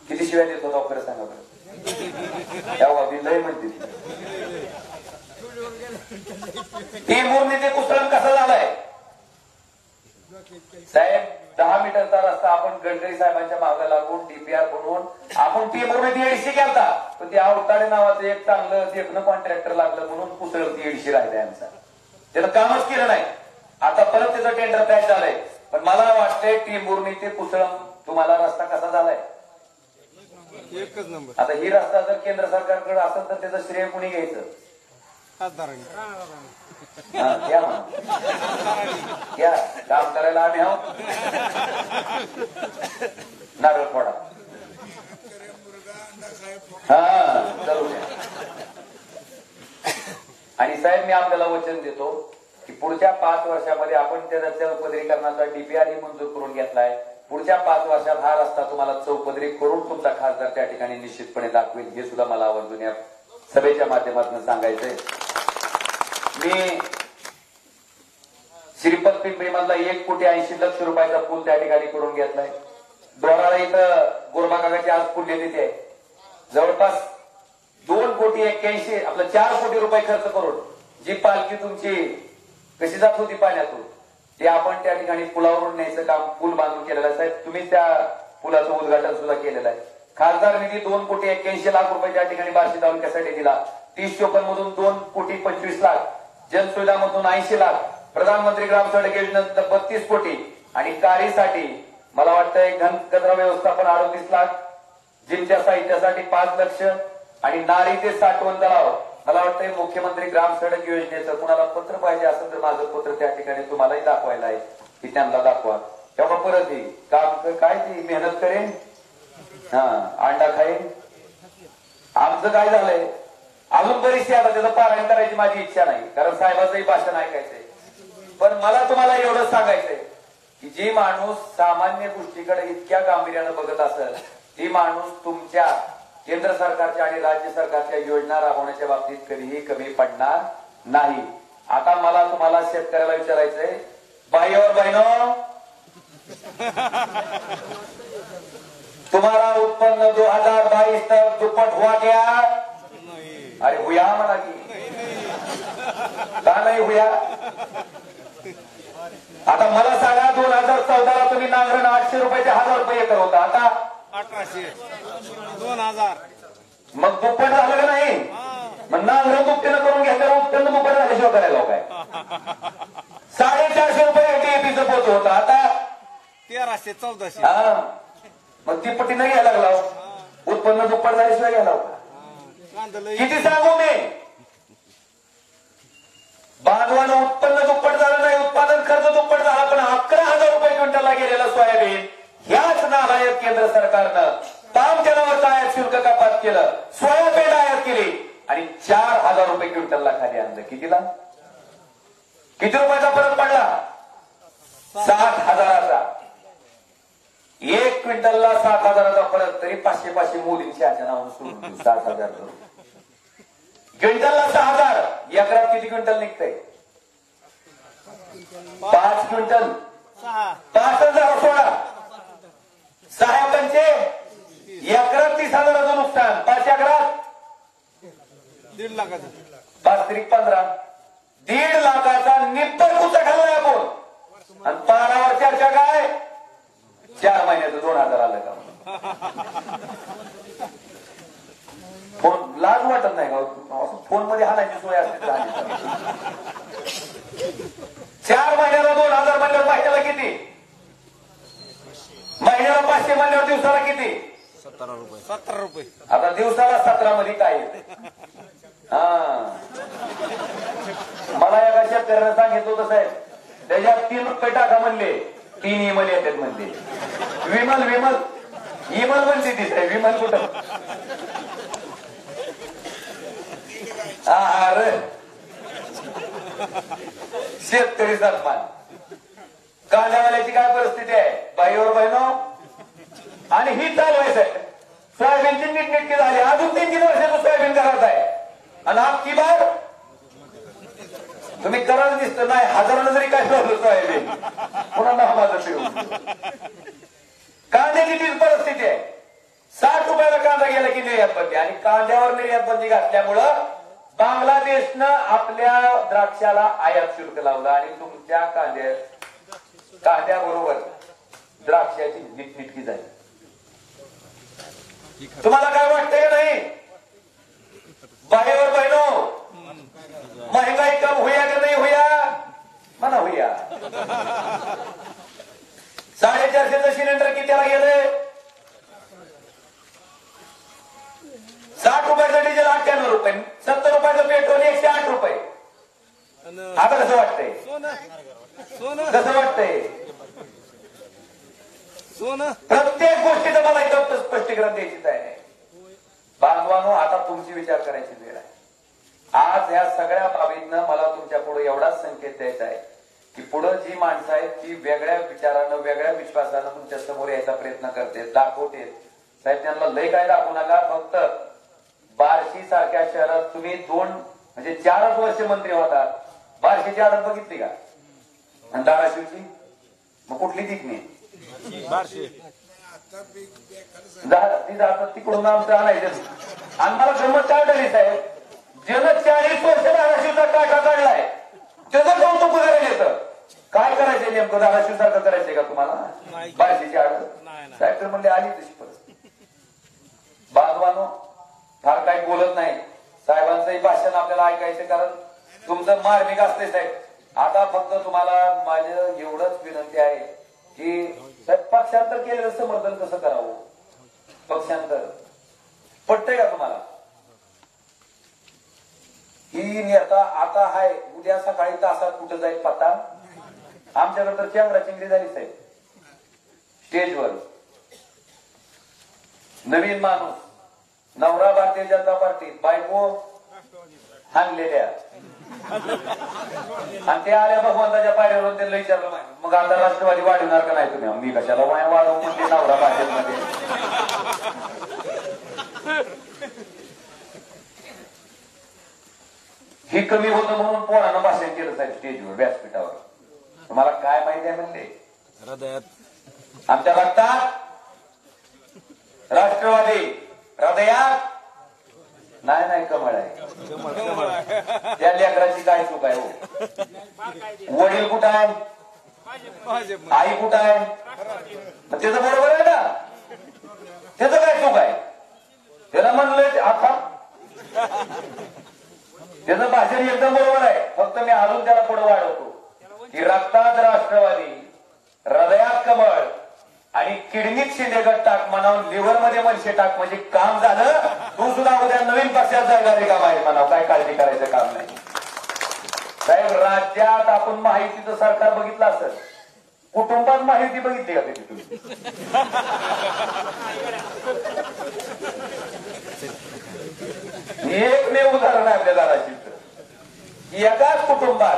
किती शिवाय देत होता खरं सांगा बरं. तेव्हा मी लय म्हणते टेंभुर्णी ते कुसळण कसा झालाय साहेब? 10 मीटरचा रस्ता आपण गडकरी साहेबांच्या मागे लागून डीपीआर बनवून आपण टेंभुर्णी 150 केलता. पण ते आवताडे नावाचं एक चांगलं देखणं कॉन्ट्रॅक्टर लागलं म्हणून कुसळ 150 राहिलाय आमचा. त्यानं कामच केलं नाही. आता परत त्याचं टेंडर तयार झालंय. पण मला वाटतंय टेंभुर्णी ते कुसळ तुम्हाला रस्ता कसा झालाय? एकच नंबर. आता ही रस्ता जर केंद्र सरकारकडे असेल तर त्याचं श्रेय कुणी घ्यायचं? खासदारांनी. घ्या काम करायला आम्ही आहोत. नारळ फोडा. चालू द्या. आणि साहेब मी आपल्याला वचन देतो की पुढच्या 5 वर्षामध्ये आपण त्याचा चौपदरीकरणाचा डीपीआर मंजूर करून घेतलाय. पुढच्या 5 वर्षात हा रस्ता तुम्हाला चौपदरी करून तुमचा खासदार त्या ठिकाणी निश्चितपणे दाखवेल. हे सुद्धा मला आवर्जून या सभेच्या माध्यमातून सांगायचंय. मी पिंपरी मधला 1,80,00,000 रुपयाचा पूल त्या ठिकाणी करून घेतलाय. दोराळा इथं गोरबाकाकाची आज पुण्यतिथी आहे. जवळपास 2,81,00,000 आपलं 4 कोटी रुपये खर्च करून जी पालखी तुमची कशी जात होती पाण्यातून ते आपण त्या ठिकाणी पुलावरून न्यायचं काम पूल बांधून केलेलं आहे. साहेब तुम्ही त्या पुलाचं उद्घाटन सुद्धा केलेलं आहे. खासदार निधी 2,81,00,000 रुपये त्या ठिकाणी बार्शी तालुक्यासाठी दिला. 30 टोकन मधून 2,25,00,000, जनसुविधा मधून 80 लाख, प्रधानमंत्री ग्राम सडक योजनेत 32 कोटी आणि कारसाठी मला वाटतंय घनकचरा व्यवस्थापन 38 लाख, जिमच्या साहित्यासाठी 5 लक्ष आणि नारी ते साठवण तलाव. मला वाटतंय मुख्यमंत्री ग्राम सडक योजनेचं कुणाला पत्र पाहिजे असेल तर माझं पत्र त्या ठिकाणी तुम्हालाही दाखवायला आहे की त्यांना दाखवा. तेव्हा परत येईल काम काय ती मेहनत करेन, अंडा खाईन. आमचं काय झालंय अजून बरीचशी आता त्याचं पारायण करायची माझी इच्छा नाही कारण साहेबाचंही भाषण ऐकायचंय. पण मला तुम्हाला एवढं सांगायचंय की जी माणूस सामान्य गोष्टीकडे इतक्या गांभीर्यानं बघत असेल ती माणूस तुमच्या केंद्र सरकारच्या आणि राज्य सरकारच्या योजना राबवण्याच्या बाबतीत कधीही कमी पडणार नाही. आता मला तुम्हाला शेतकऱ्याला विचारायचंय, भाई और बहनों, तुम्हारा उत्पन्न 2022 तक दुप्पट हुआ क्या? अरे हुआ म्हणा की का नाही हुआ? आता मला सांगा 2014 तुम्ही नांगरण 800 रुपयाचे 1,000 रुपये एकर होता, आता 1800 2000 मग दुप्पट झालं का नाही? मग नांगरण दुपटीनं करून घेतल्यावर उत्पन्न दुप्पट झाल्याशिवाय करायला काय? 450 रुपये डीएपीचं पोत होतं, आता 1300 1400 हा मग ती पट्टी नाही घ्यायला लागला. उत्पन्न दुप्पट झाल्याशिवाय घ्यायला होता. किती सांगू मी? बांधवानं उत्पन्न दुप्पट झालं नाही, उत्पादन खर्च दुप्पट झाला, पण 11,000 रुपये क्विंटलला गेलेला सोयाबीन ह्याच नालायक केंद्र सरकारनं पाम तेलावरचं आयात शुल्क कपात केलं, सोयाबीन आयात केली आणि 4,000 रुपये क्विंटलला खाली आणलं. कितीला? किती रुपयाचा फरक पडला? 60,000चा. 1 क्विंटलला 7,000चा फरक, तरी 500 मोदींची आच्या नावानं सोडून 7,000 क्विंटलला 6,000. एकरात किती क्विंटल निघतंय? 5 क्विंटल 5,000 सोडा 6 पंचे एकरात 30,000चं नुकसान. 5 एकरात 1.5 लाखाचं 5 त्रिक 15 1.5 लाखाचा निप्पर कुठं खाल्लाय आपण. आणि पारावर चर्चा काय? 4 महिन्याचं 2,000 आलं का? फोन लाज वाटत नाही का? फोन मध्ये हाणायची सोय असते. 4 महिन्याला 2,000 म्हणल्यावर महिन्याला किती? महिन्याला 500 म्हणल्यावर दिवसाला किती? 17 रुपये. आता दिवसाला 17 मध्ये काय येते? मला एका शेतकऱ्याने सांगितलं होतं साहेब, त्याच्यात 3 रुपये टाका म्हणले, 3 इमल येतात म्हणले. विमल इमल म्हणते ती साहेब, विमल कुठं? अरे शेतकरी सन्मान. कांद्यावाल्याची काय परिस्थिती आहे बाईवर बहिणो? आणि ही चालू आहे साहेब. सोयाबीनची नीटनेटकी झाली, अजून 3-3 वर्षाचं सोयाबीन करायचं आहे. आणि आपकी बार तुम्ही करायला दिसत नाही, हजारानं जरी काय लावलं सोयाबीन पुन्हा नाव माझं फिरून. कांद्याची तीच परिस्थिती आहे. 60 रुपयाला कांदा गेला की निर्यात बंदी, आणि कांद्यावर निर्यात बंदी घातल्यामुळं बांगलादेशनं आपल्या द्राक्षाला आयात शुल्क लावलं आणि तुमच्या कांद्याबरोबर द्राक्षाची नीटनेटकी झाली. तुम्हाला काय वाटतंय नाही बाहेर बहिणो? महंगाई कम हुया का नाही हुया? म्हणा हुया. 450चं सिलेंडर कितीला गेलंय? 60 रुपयाचं डिझेल 98 रुपये, 70 रुपयाचं पेट्रोल 108 रुपये. आता कसं वाटतंय? कसं वाटतंय? प्रत्येक गोष्टीचं मला इथं स्पष्टीकरण द्यायचीच आहे. बांधवांनो, आता तुमची विचार करायची वेळ आहे. आज या सगळ्या बाबींना मला तुमच्या पुढे एवढाच संकेत द्यायचा आहे की पुढे जी माणसं आहेत ती वेगळ्या विचारानं वेगळ्या विश्वासानं तुमच्या समोर यायचा प्रयत्न करते, दाखवते. साहेब त्यांना लय काय दाखवू नका. फक्त बार्शी सारख्या शहरात तुम्ही 4च वर्ष मंत्री होता. बार्शीची आडत बघितली का? आणि धाराशिवची मग कुठली दिकणी बारशे ती जातात तिकडून आमचं आणायचं आणि मला गंमत काय झाली साहेब ज्यानं 40 वर्ष धाराशिवचा काटा काढलाय त्याचं कौतुक करायला येतं काय करायचंय नेमकं धाराशिव सारखं करायचंय का तुम्हाला नाही. बारशीची आड नाही. साहेब तर म्हणले आली तशी परिस्थिती बाजवानो फार काही बोलत नाही साहेबांचंही भाषण आपल्याला ऐकायचं कारण तुमचं मार्मिक असते साहेब आता फक्त तुम्हाला माझं एवढंच विनंती आहे की साहेब पक्षांतर केलेलं समर्थन कसं करावं पक्षांतर पटतंय का तुम्हाला ही नेता आता हाय उद्या सकाळी तासात कुठं जाईल पत्ता आमच्याकडे तर चेंगराचेंगरी झाली साहेब स्टेजवर नवीन माणूस नवरा भारतीय जनता पार्टी बायको हाणलेल्या आणि ते आल्या भगवंताच्या पायरीवरून त्यांना विचारलं मग आता राष्ट्रवादी वाढवणार का नाही तुम्ही मी कशाला वाढवू म्हणजे नवरा भाजपमध्ये ही कमी होतं म्हणून पोरानं भाषण केलं साहेब स्टेजवर व्यासपीठावर तुम्हाला काय माहिती आहे म्हणले हृदयात आमच्या रक्तात राष्ट्रवादी हृदयात नाही कमळ आहे कमळ कमळ त्या लेकराची काय चूक आहे हो वडील कुठं आहे भाजप आई कुठं आहे मग त्याचं बरोबर आहे ना त्याचं काय चूक आहे त्याला म्हणलंय आता त्याचं भाषण एकदम बरोबर आहे फक्त मी अजून त्याला पुढे वाढवतो की रक्तात राष्ट्रवादी हृदयात कमळ आणि किडनीत शिंदेगड टाक म्हणावून लिव्हर मध्ये मनशे टाक म्हणजे काम झालं तू सुद्धा उद्या नवीन पक्षात जायला रिकामा आहे म्हणावं काय काळजी करायचं काम नाही साहेब राज्यात आपण माहितीचं सरकार बघितलं असेल कुटुंबात माहिती बघितली का त्याची तुम्ही एकमेव उदाहरण आहे आपल्या धाराशिवचं एकाच कुटुंबात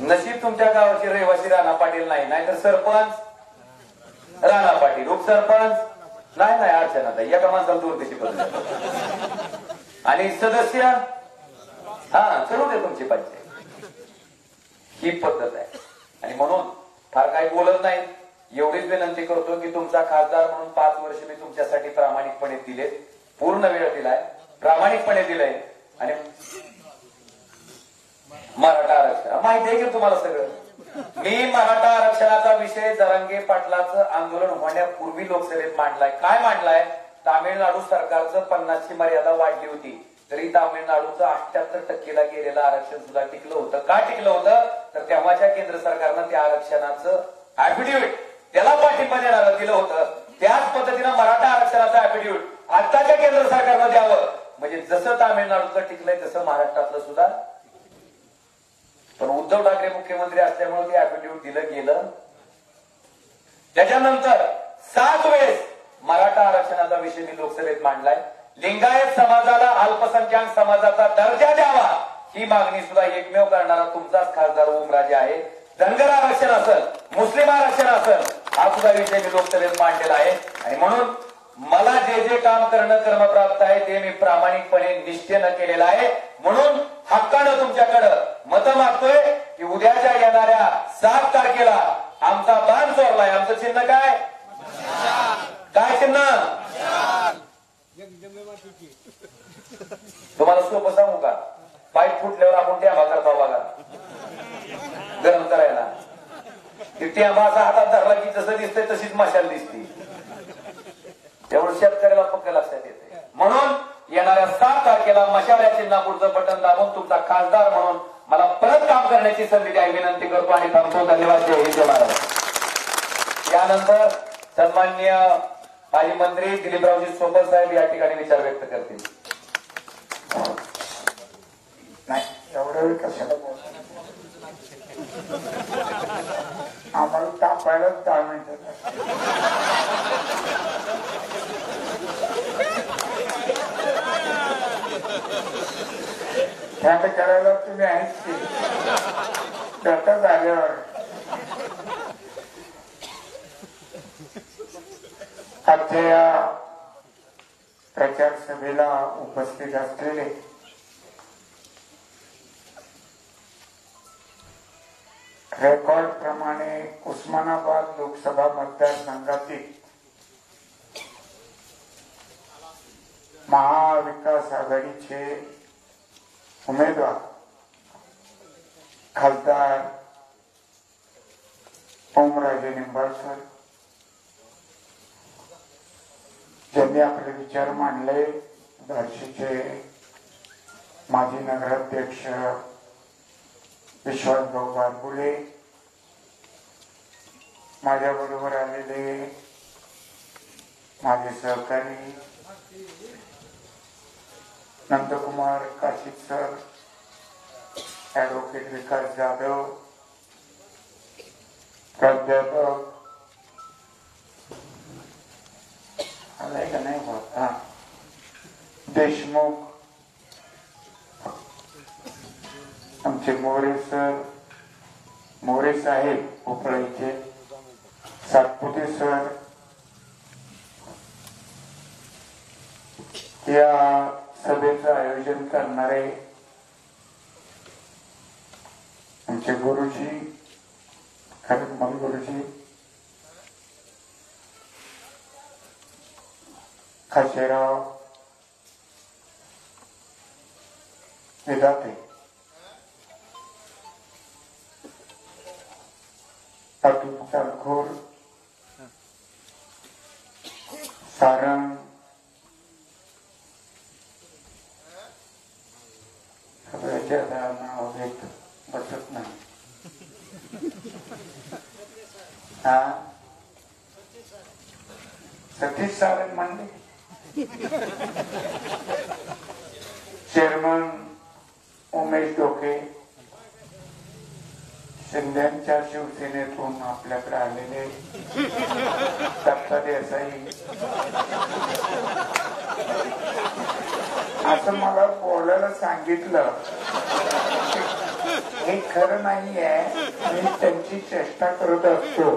नशीब तुमच्या गावाचे रहिवासी राणा पाटील नाही नाहीतर सरपंच राणा पाटील उपसरपंच नाही अर्चनाताई एका माणसाला 2 पैसे पडले आणि सदस्य हा चलू दे तुमची पंचायत ही पद्धत आहे आणि म्हणून फार काही बोलत नाही एवढीच विनंती करतो की तुमचा खासदार म्हणून 5 वर्ष मी तुमच्यासाठी प्रामाणिकपणे दिले पूर्ण वेळ दिलाय प्रामाणिकपणे दिलंय आणि मराठा आरक्षण माहिती आहे की तुम्हाला सगळं मी मराठा आरक्षणाचा विषय जरांगे पाटलाचं आंदोलन होण्यापूर्वी लोकसभेत मांडलाय काय मांडलाय तामिळनाडू सरकारचं 50ची मर्यादा वाढली होती तरी तामिळनाडूचं 78%ला गेलेलं आरक्षण सुद्धा टिकलं होतं का टिकलं होतं तर तेव्हाच्या केंद्र सरकारनं त्या आरक्षणाचं ऍफिडेव्हिट त्याला पाठिंबा देणारं दिलं होतं त्याच पद्धतीनं मराठा आरक्षणाचं ऍफिडेव्हिट आताच्या केंद्र सरकारनं द्यावं म्हणजे जसं तामिळनाडूचं टिकलंय तसं महाराष्ट्रातलं सुद्धा पण उद्धव ठाकरे मुख्यमंत्री असल्यामुळे ते ऍफिडेव्हिट दिलं गेलं त्याच्यानंतर 7 वेळेस मराठा आरक्षणाचा विषय मी लोकसभेत मांडलाय लिंगायत समाजाला अल्पसंख्याक समाजाचा दर्जा द्यावा ही मागणी सुद्धा एकमेव करणारा तुमचाच खासदार ओमराजे आहे धनगर आरक्षण असेल मुस्लिम आरक्षण असेल हा सुद्धा विषय मी लोकसभेत मांडलेला आहे आणि म्हणून मला जे जे काम करणं कर्मप्राप्त आहे ते मी प्रामाणिकपणे निष्ठेनं केलेलं आहे म्हणून हक्कानं तुमच्याकडं मतं मागतोय की उद्याच्या येणाऱ्या 7 तारखेला आमचा बाण चोरलाय आमचं चिन्ह काय काय चिन्ह तुम्हाला सोपं सांगू का पाईप फुटल्यावर आपण टॅबा करतो बघा गरम करायला ते टॅबा असा हातात धरला की जसं दिसतंय तशीच मशाल दिसते तेवढं शेतकऱ्याला पक्क लक्षात येते म्हणून येणाऱ्या 7 तारखेला मशाल्या चिन्हापुढचं बटन दाबून तुमचा खासदार म्हणून मला परत काम करण्याची संधी द्या विनंती करतो आणि थांबतो धन्यवाद जय हिंद महाराज यानंतर सन्माननीय माजी मंत्री दिलीपरावजी सोपल साहेब या ठिकाणी विचार व्यक्त करतील नाही एवढं वेळ कशाला बोल आम्हाला तापायलाच 10 मिनिटं थंड करायला तुम्ही आहेच की त्याचा झाल्यावर आजच्या या प्रचार सभेला उपस्थित असलेले रेकॉर्ड प्रमाणे उस्मानाबाद लोकसभा मतदारसंघातील महाविकास आघाडीचे उमेदवार खासदार ओमराजे निंबाळकर ज्यांनी आपले विचार मांडले, बार्शीचे माजी नगराध्यक्ष विश्वासभाऊ बारबुले, माझ्या बरोबर आलेले माझे सहकारी नंदकुमार काशीद सर, ऍडव्होकेट विकास जाधव, प्राध्यापक आलाय का नाही होता देशमुख, आमचे मोरे सर, मोरे साहेब उपळाईचे, सातपुते सर, या सभेचं आयोजन करणारे आमचे गुरुजी खरंच गुरुजी, खाशेराव विधाते, अतुल चालखोर, सारंग, सगळ्याच्या नाव घेत बसत नाही. हा सतीश सारंग म्हणले, चेअरमन उमेश डोके, शिंद्यांच्या शिवसेनेतून आपल्याकडे आलेले दत्ता देसाई, असं मला बोलायला सांगितलं. हे खरं नाही आहे, मी त्यांची चेष्टा करत असतो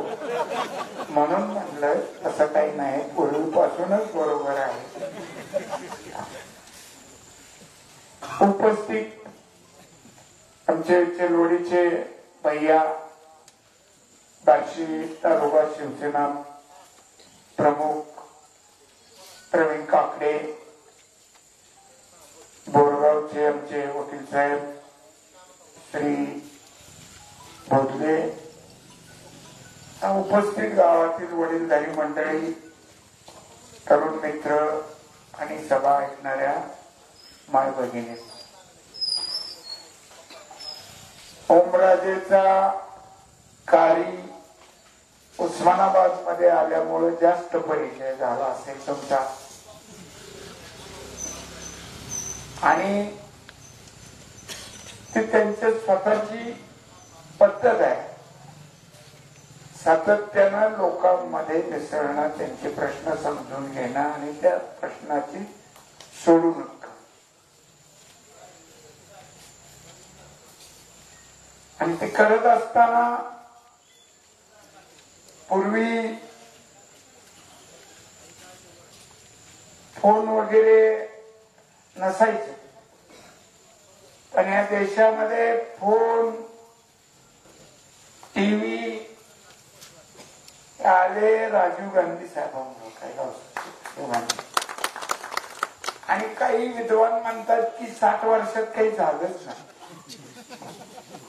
म्हणून म्हटलं असं काही नाही, पूर्वीपासूनच बरोबर आहे. उपस्थित आमचे चेलोडीचे भैया, बार्शी तालुका शिवसेना प्रमुख प्रवीण काकडे, बोरगावचे आमचे वकील साहेब श्री भोसले, उपस्थित गावातील वडीलधारी मंडळी, तरुण मित्र आणि सभा ऐकणाऱ्या माय भगिनी, ओमराजेचा कारी उस्मानाबाद मध्ये आल्यामुळे जास्त परिचय झाला असेल तुमचा, आणि ती त्यांची स्वतःची पद्धत आहे. सातत्यानं लोकांमध्ये मिसळणं, त्यांचे प्रश्न समजून घेणं आणि त्या प्रश्नाची सोडवणूक. आणि ते करत असताना पूर्वी फोन वगैरे नसायचे, पण या देशामध्ये फोन, टीव्ही आले राजीव गांधी साहेबांना. आणि काही विद्वान म्हणतात की 60 वर्षात काही झालंच नाही.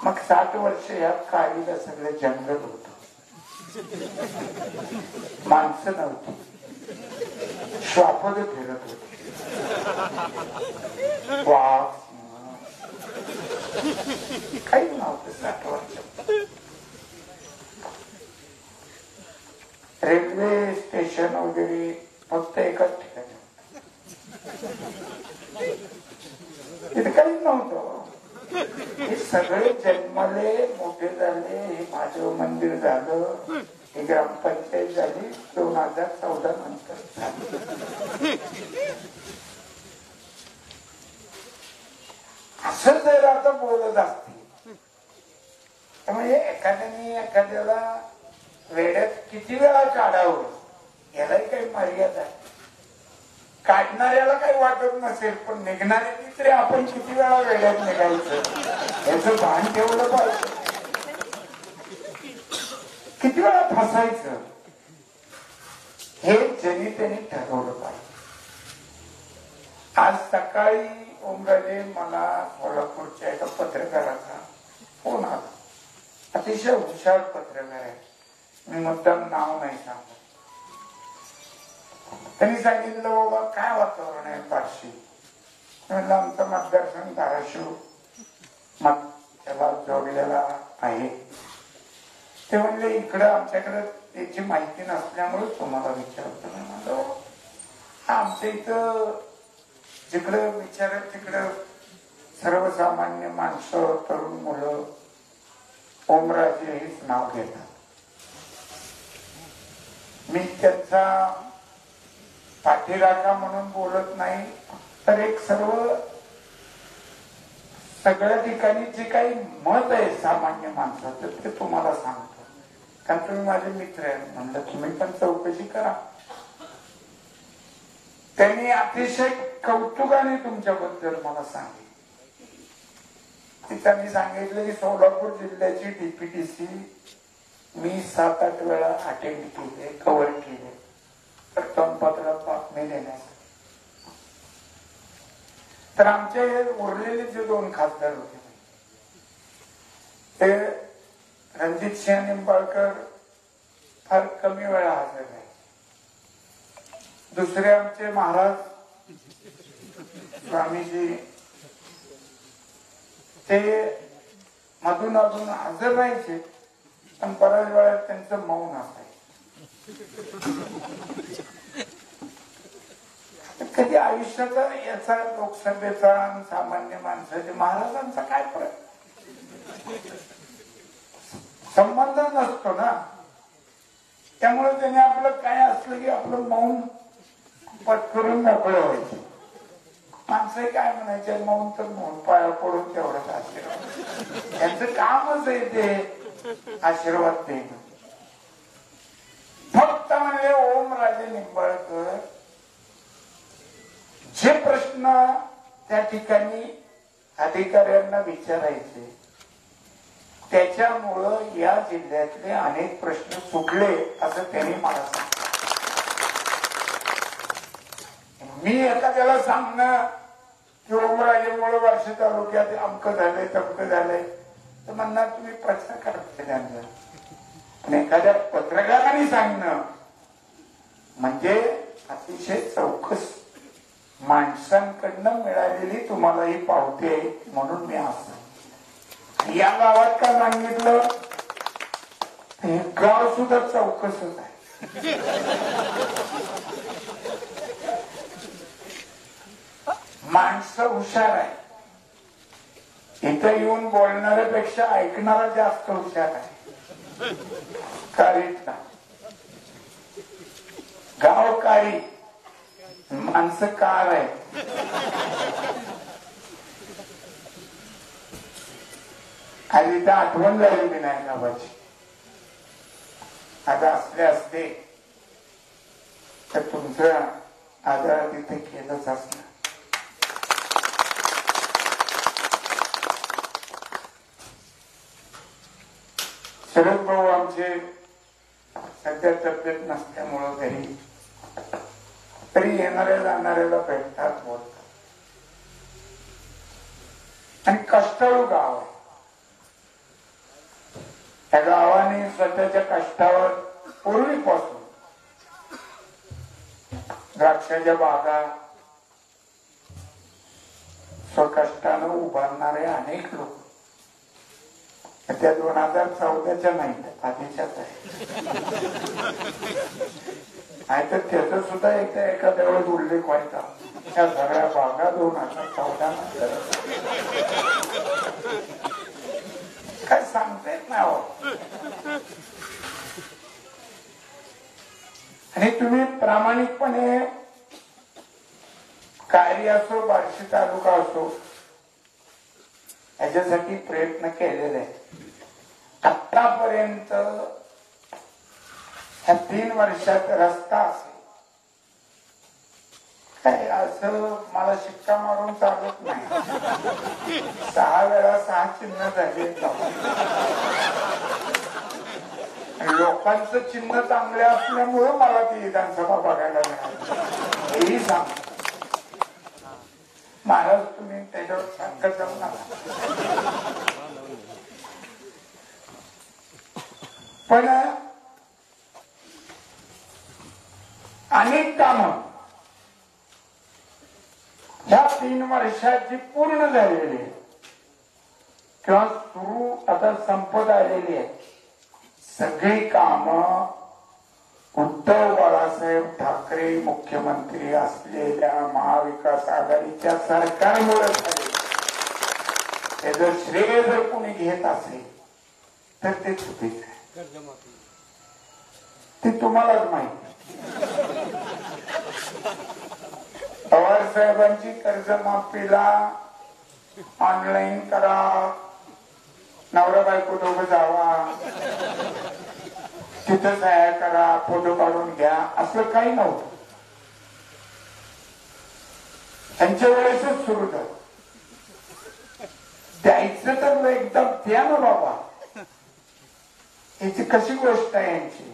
मग 60 वर्ष या काळीला सगळं जंगल होत, माणसं नव्हती, श्वापद फिरत होती, वाघ काही नव्हतं 60 वर्ष. रेल्वे स्टेशन वगैरे फक्त एकाच ठिकाणी, तिथे काहीच नव्हतं. हे सगळे जन्मले, मोठे झाले, हे महादेव मंदिर झालं, ही ग्रामपंचायत झाली 2014 नंतर. असं जर आता बोलत असते त्यामुळे एखाद्याने एखाद्याला वेड्यात किती वेळा काढावं यालाही काही मर्यादा आहे. काढणाऱ्याला काही वाटत नसेल, पण निघणाऱ्यांनी तरी आपण किती वेळा वेड्यात निघायचं याचं भान ठेवलं पाहिजे. किती वेळा फसायचं हे ज्यांनी त्यांनी ठरवलं पाहिजे. आज सकाळी ओमराजे मला सोलापूरच्या एका पत्रकाराचा फोन आला. अतिशय हुशार पत्रकार आहे, मी मुद्दाम नाव नाही सांगत. त्यांनी सांगितलं बाबा काय वातावरण आहे बार्शी. म्हणलं आमचा मतदारसंघ धाराशिव मग त्याला जोडलेला आहे. ते म्हणले इकडं आमच्याकडे त्याची माहिती नसल्यामुळे तुम्हाला विचारतो. मी म्हणलो आमच्या इथं जिकडं विचारत तिकडं सर्वसामान्य माणसं, तरुण मुलं ओमराजे हेच नाव घेतात. मी त्यांचा पाठीराखा म्हणून बोलत नाही, तर एक सगळ्या ठिकाणी जे काही मत आहे सामान्य माणसाचं ते तुम्हाला सांगतो, कारण तुम्ही माझे मित्र आहे. म्हणलं तुम्ही पण चौकशी करा. त्यांनी अतिशय कौतुकाने तुमच्याबद्दल मला सांगितलं. त्यांनी सांगितलं की सोलापूर जिल्ह्याची डीपीटीसी मी 7-8 वेळा अटेंड केले, कव्हर केले वर्तमानपत्रात बातमी देण्यासाठी. तर आमचे उरलेले जे 2 खासदार होते ते रणजित सिंह निंबाळकर फार कमी वेळा हजर आहे. दुसरे आमचे महाराज स्वामीजी ते मधून अजून हजर राहायचे, पण बऱ्याच वेळा त्यांचं मौन असायचं. कधी आयुष्याचा याचा लोकसभेचा आणि सामान्य माणसाच्या महाराजांचा काय फरक, संबंध नसतो ना. त्यामुळे त्याने आपलं काय असलं की आपलं मौन पत्करून मोकळं व्हायचे. माणसं काय म्हणायचे मौन तर मौन, पाया पडून तेवढंच आशीर्वाद. त्यांचं कामच आहे ते आशीर्वाद देणं. फक्त म्हणजे ओमराजे निंबाळकर जे प्रश्न त्या ठिकाणी अधिकाऱ्यांना विचारायचे त्याच्यामुळं या जिल्ह्यातले अनेक प्रश्न सुटले असं त्यांनी मला सांगितलं. मी एखाद्याला सांगणं की ओमराजेमुळे बार्शी तालुक्यात अमकं झालंय तमकं झालंय तर म्हणणार तुम्ही पत्रकार केल्यानंतर. आणि एखाद्या पत्रकाराने सांगणं म्हणजे अतिशय चौकस माणसांकडनं मिळालेली तुम्हाला ही पावती आहे म्हणून मी असं या गावात का सांगितलं, हे गाव सुद्धा चौकसच आहे. माणसं हुशार आहे. इथं येऊन बोलणाऱ्यापेक्षा ऐकणारा जास्त हुशार आहे. कारीतला गाव कारी, माणसं कार आहे. आणि इथं आठवण झाली विनायकाबाची. आता असले असते तर तुमचं आदर तिथे केलंच असणार. शरद भाऊ आमचे सध्या तब्येत नसल्यामुळं घरी, तरी येणाऱ्या जाणाऱ्याला भेटतात, बोलतात. आणि कष्टाळू गाव आहे. त्या गावाने स्वतःच्या कष्टावर पूर्वीपासून द्राक्षाच्या बागा स्वकष्टानं उभारणारे अनेक लोक. त्या 2014च्या नाही, आधीच्याच आहे. तर त्याचा सुद्धा एखाद्या वेळेस उल्लेख व्हायचा. त्या सगळ्या बागा 2014 नंतर काय सांगता येत नाही. आणि तुम्ही प्रामाणिकपणे कार्य असो, बार्शी तालुका असो, याच्यासाठी प्रयत्न केलेले आहे. आतापर्यंत ह्या 3 वर्षात रस्ता असेल काय असं मला शिक्का मारून चालत नाही. 6 वेळा 6 चिन्ह झाले. लोकांचं चिन्ह चांगले असल्यामुळे मला ती विधानसभा बघायला मिळाली हेही सांग. महाराज तुम्ही त्याच्यावर सांगत जाऊ नका. पण अनेक कामं ह्या 3 वर्षाची पूर्ण झालेली आहे किंवा सुरू आता संपत आलेली आहे. सगळी कामं उद्धव बाळासाहेब ठाकरे मुख्यमंत्री असलेल्या महाविकास आघाडीच्या सरकारमुळे झाले. त्याचं श्रेय जर कोणी घेत असेल तर ते चुकीचं आहे. ते तुम्हालाच माहिती. पवार साहेबांची कर्जमाफीला ऑनलाईन करा, नवरा बायको दोघं जावा, तिथं सहाय्य करा, फोटो काढून घ्या, असं काही नव्हतं. त्यांच्या वेळेसच सुरू झालं. द्यायचं तर एकदम द्या ना बाबा. याची कशी गोष्ट आहे यांची.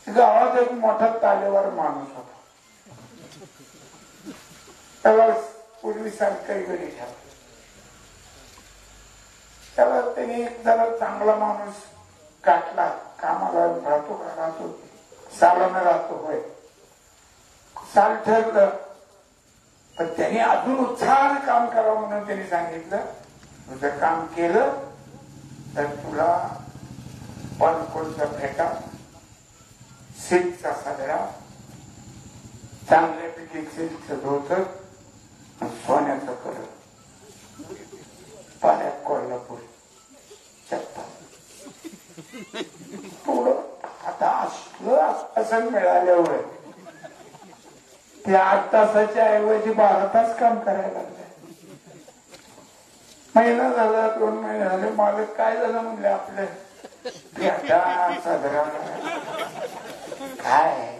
गावात एक मोठा तालेवर माणूस होता. त्याला पूर्वीसारखं घरी ठेवलं. त्याला त्याने एक जरा चांगला माणूस गाठला. कामाला राहतो का राहतो, सालानं राहतो होय. साल ठरलं पण त्याने अजून उत्साहानं काम करावं म्हणून त्यांनी सांगितलं, तुझं काम केलं तर तुला पनकोलचा फेटा, सिल्कचा सदरा, चांगल्यापैकी सिल्कचं धोतर, सोन्याचं कलर, पाण्यात कोल्हापूर चप्पल. थोडं आता असलं आश्वासन मिळाल्यावर ते 8 तासाच्या ऐवजी 12 तास काम करायला लागले. महिना झाला, 2 महिने झाले. मालक काय झालं म्हणले, आपल्या फेटा साजरा काय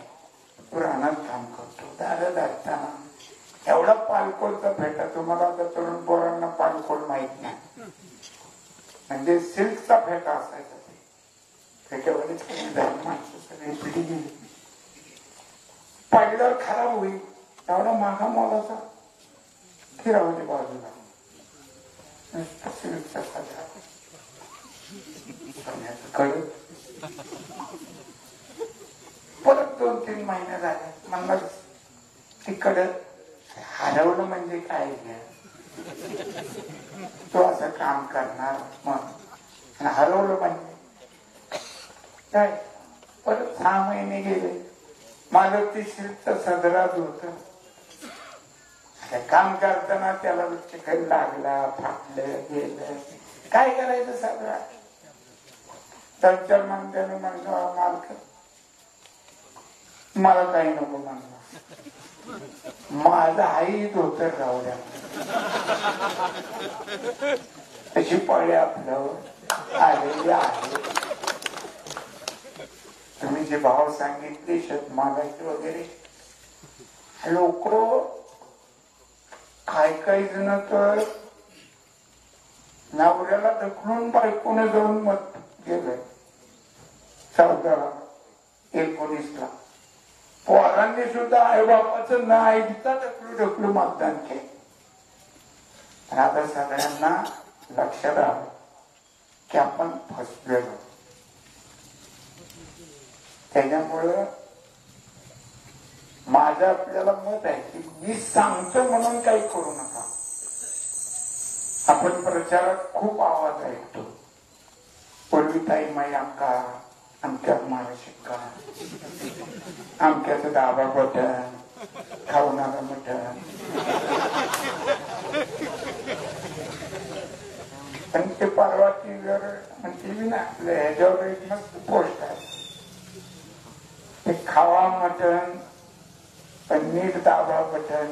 पुराणात काम करतो. दादा धरताना एवढा पालकोलचा फेटा. तुम्हाला आता तरुण पोरांना पालकोल माहित नाही. म्हणजे सिल्कचा फेटा असायचा. फेट्यावरच माणसं सगळी पिढी गेली. पाडल्यावर खराब होईल एवढा मागा मोलाचा फिरावली बाजूला सिल्कचा साजरा कळलं. परत 2-3 महिने झाले. म्हणलं तिकडं हरवलं म्हणजे काय घ्या, तो असं काम करणार मग हरवलं म्हणजे काय. परत 6 महिने गेले. माझं ती शिल्पचा सदराच होत. काम करताना त्याला काही लागला, फाटलं गेलं, काय करायचं सदरा. 3-4 महिन्याने म्हणलं, मालक मला काही नको म्हणलं, माझं आई धोतर राहू द्या. तशी पळे आपल्यावर आलेली आहे. तुम्ही जे भाव सांगितले शेतमालाचे वगैरे, लोक काही जण तर नवऱ्याला ढकलून बायकोने जाऊन मत गेलंय. 14-19 पोरांनी सुद्धा आईबापाचं न ऐकता ढकलू मतदान केलं. आता सगळ्यांना लक्षात आलं की आपण फसलेलो. त्याच्यामुळं माझं आपल्याला मत आहे की मी सांगतो म्हणून काही करू नका. आपण प्रचारात खूप आवाज ऐकतो, पूर्वी ताई माई आमका, आमच्यात मारा शिक्का, आमक्याचं दाबा बटन, खावणारा मटण. पण ते परवा टीव्हीवर टीव्ही ना आपल्या ह्याच्यावर एक मस्त पोस्ट आहे, ते खावा मटण पण नीट दाबा बटन.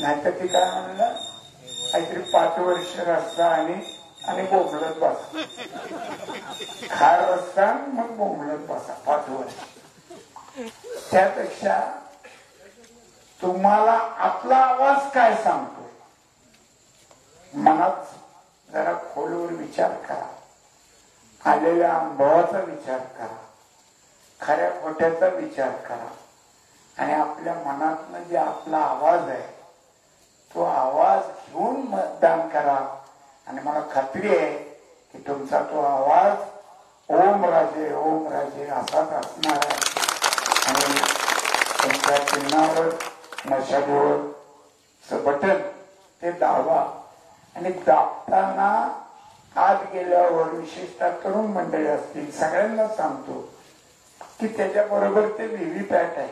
नाहीतर ती काय म्हणलं, काहीतरी 5 वर्ष रस्ता आणि बोंबलत बसा, खा रस्ता मग बोंबलत बसा 5 वर्ष. त्यापेक्षा तुम्हाला आपला आवाज काय सांगतो, मनात जरा खोलवर विचार करा. आलेल्या अनुभवाचा विचार करा, खऱ्या खोट्याचा विचार करा आणि आपल्या मनातनं जे आपला आवाज आहे तो आवाज घेऊन मतदान करा. आणि मला खात्री आहे की तुमचा तो आवाज ओम राजे असाच असणार आहे. आणि तुमच्या चिन्हावर मशालीवर बटन ते दाबा आणि दाबताना आत गेल्यावर विशेषतः तरुण मंडळी असतील सगळ्यांना सांगतो की त्याच्याबरोबर ते व्हीव्हीपॅट आहे,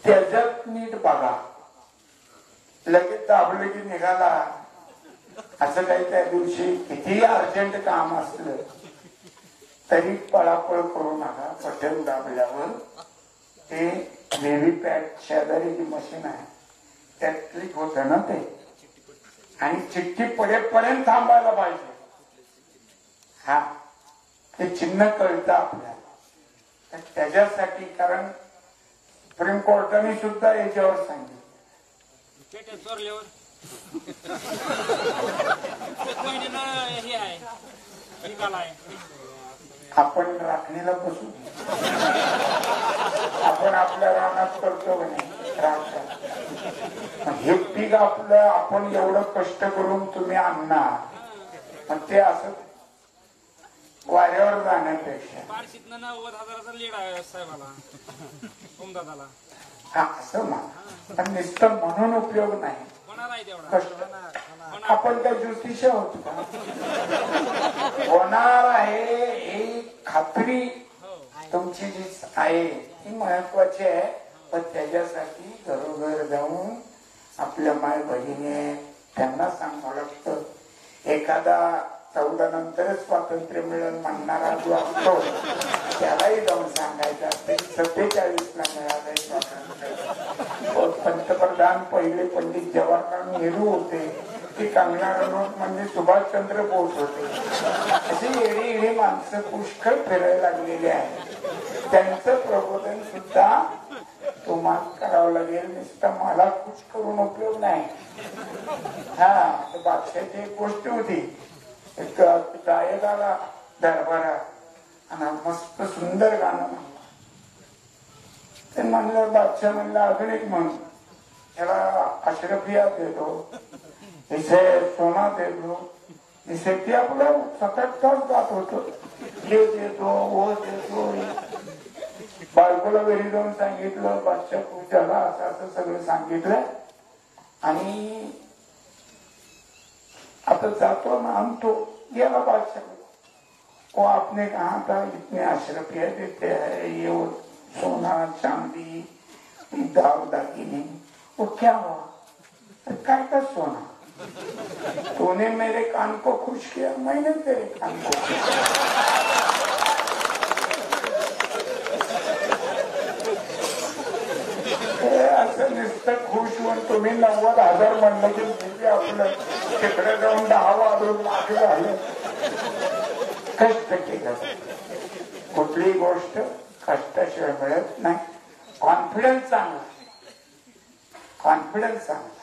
त्याच्यात नीट बघा. लगेच दाबलं की निघाला असं काही त्या दिवशी कितीही अर्जंट काम असलं तरी पळापळ करू नका. बटन दाबल्यावर ते व्हीव्हीपॅट शेजारी जी मशीन आहे त्यात क्लिक होत ना ते, आणि चिठ्ठी पडेपर्यंत थांबायला पाहिजे. हा ते चिन्ह कळतं आपल्याला. त्याच्यासाठी कारण सुप्रीम कोर्टाने सुद्धा याच्यावर सांगितलं आपण राखणीला बसू, आपण आपल्या रानात करतो का नाही राखण. हे पीक आपलं आपण एवढं कष्ट करून तुम्ही आणणार, पण ते असं वाऱ्यावर जाण्यापेक्षा हा असं म्हणा. पण नुसतं म्हणून उपयोग नाही. आपण काय ज्योतिष होतो का? होणार आहे ही खात्री तुमची जी आहे ती महत्वाची आहे. पण त्याच्यासाठी घरोघर जाऊन आपल्या माय बहिणी त्यांना सांगावं लागतं. एखादा 14 नंतरच स्वातंत्र्य मिळेल म्हणणारा जो असतो त्यालाही जाऊन सांगायचं असते 47 ला मिळालंय स्वातंत्र्य. पंतप्रधान पहिले पंडित जवाहरलाल नेहरू होते, की कंगना रनौत म्हणजे सुभाषचंद्र बोस होते. अशी एडी एडी माणसं पुष्कळ फिरायला लागलेली आहे. त्यांचं प्रबोधन सुद्धा तुम्हाला करावं लागेल. नुसतं मला खुश करून उपयोग नाही. हा बादशाची एक गोष्ट होती. एक गायक आला दरबारात आणि मस्त सुंदर गाणं म्हणलं. ते म्हणलं बादशाह म्हणलं अजून एक म्हण, त्याला अशरफिया देतो, इथे सोना देतो. इथे ते आपलं 7-8 तास गात होतो. हे देतो वो देतो. बायकोला घरी जाऊन सांगितलं बादशाह खूप झाला असं असं सगळं सांगितलं. आणि आता जातो ना आणतो. गेला बादशाह. वो आपने कहा था इतने अशरफिया देते हैं, ये सोना चांदी दाग दागिने. वो क्या हुआ? काय का सोना? तूने मेरे कान को खुश किया, मैंने तेरे कान को खुश किया. असं नुसतं खुश होऊन तुम्ही 90,000 म्हणलं की आपलं तिकडे जाऊन 10 वाजून मागे झालं. कष्ट केलं. कुठली गोष्ट कष्टाशिवाय मिळत नाही. कॉन्फिडन्स चांगला, कॉन्फिडन्स चांगला.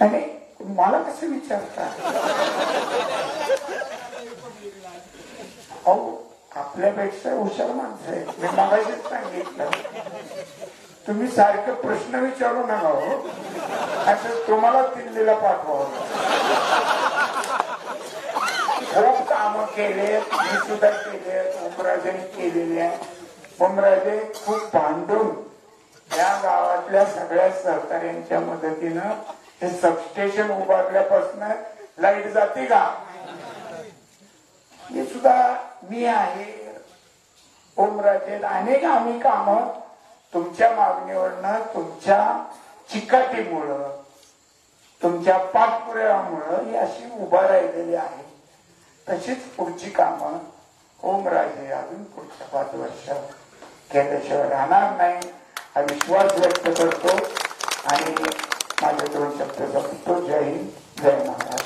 आणि मला कसं विचारता अहो आपल्यापेक्षा हुशार माणसं आहे. मी मगाशीच सांगितलं तुम्ही सारखे प्रश्न विचारू नका हो. असं तुम्हाला दिल्लीला पाठवावं. खूप काम केले, मी सुद्धा केले, ओमराजेने केलेले आहे. ओमराजे खूप भांडून या गावातल्या सगळ्या सहकार्यांच्या मदतीनं हे सबस्टेशन उभारल्यापासून लाईट जाते का हे सुद्धा मी आहे. ओमराजे अनेक आम्ही काम तुमच्या मागणीवरनं, तुमच्या चिकाटीमुळं, तुमच्या पाठपुराव्यामुळं ही अशी उभा राहिलेली आहे. तशीच पुढची कामं ओमराजे अजून पुढच्या 5 वर्ष केल्याशिवाय राहणार नाही हा विश्वास व्यक्त करतो. आणि माझे 2 शब्द संपतो. जय हिंद, जय महाराज.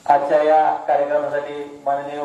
आजच्या या कार्यक्रमासाठी माननीय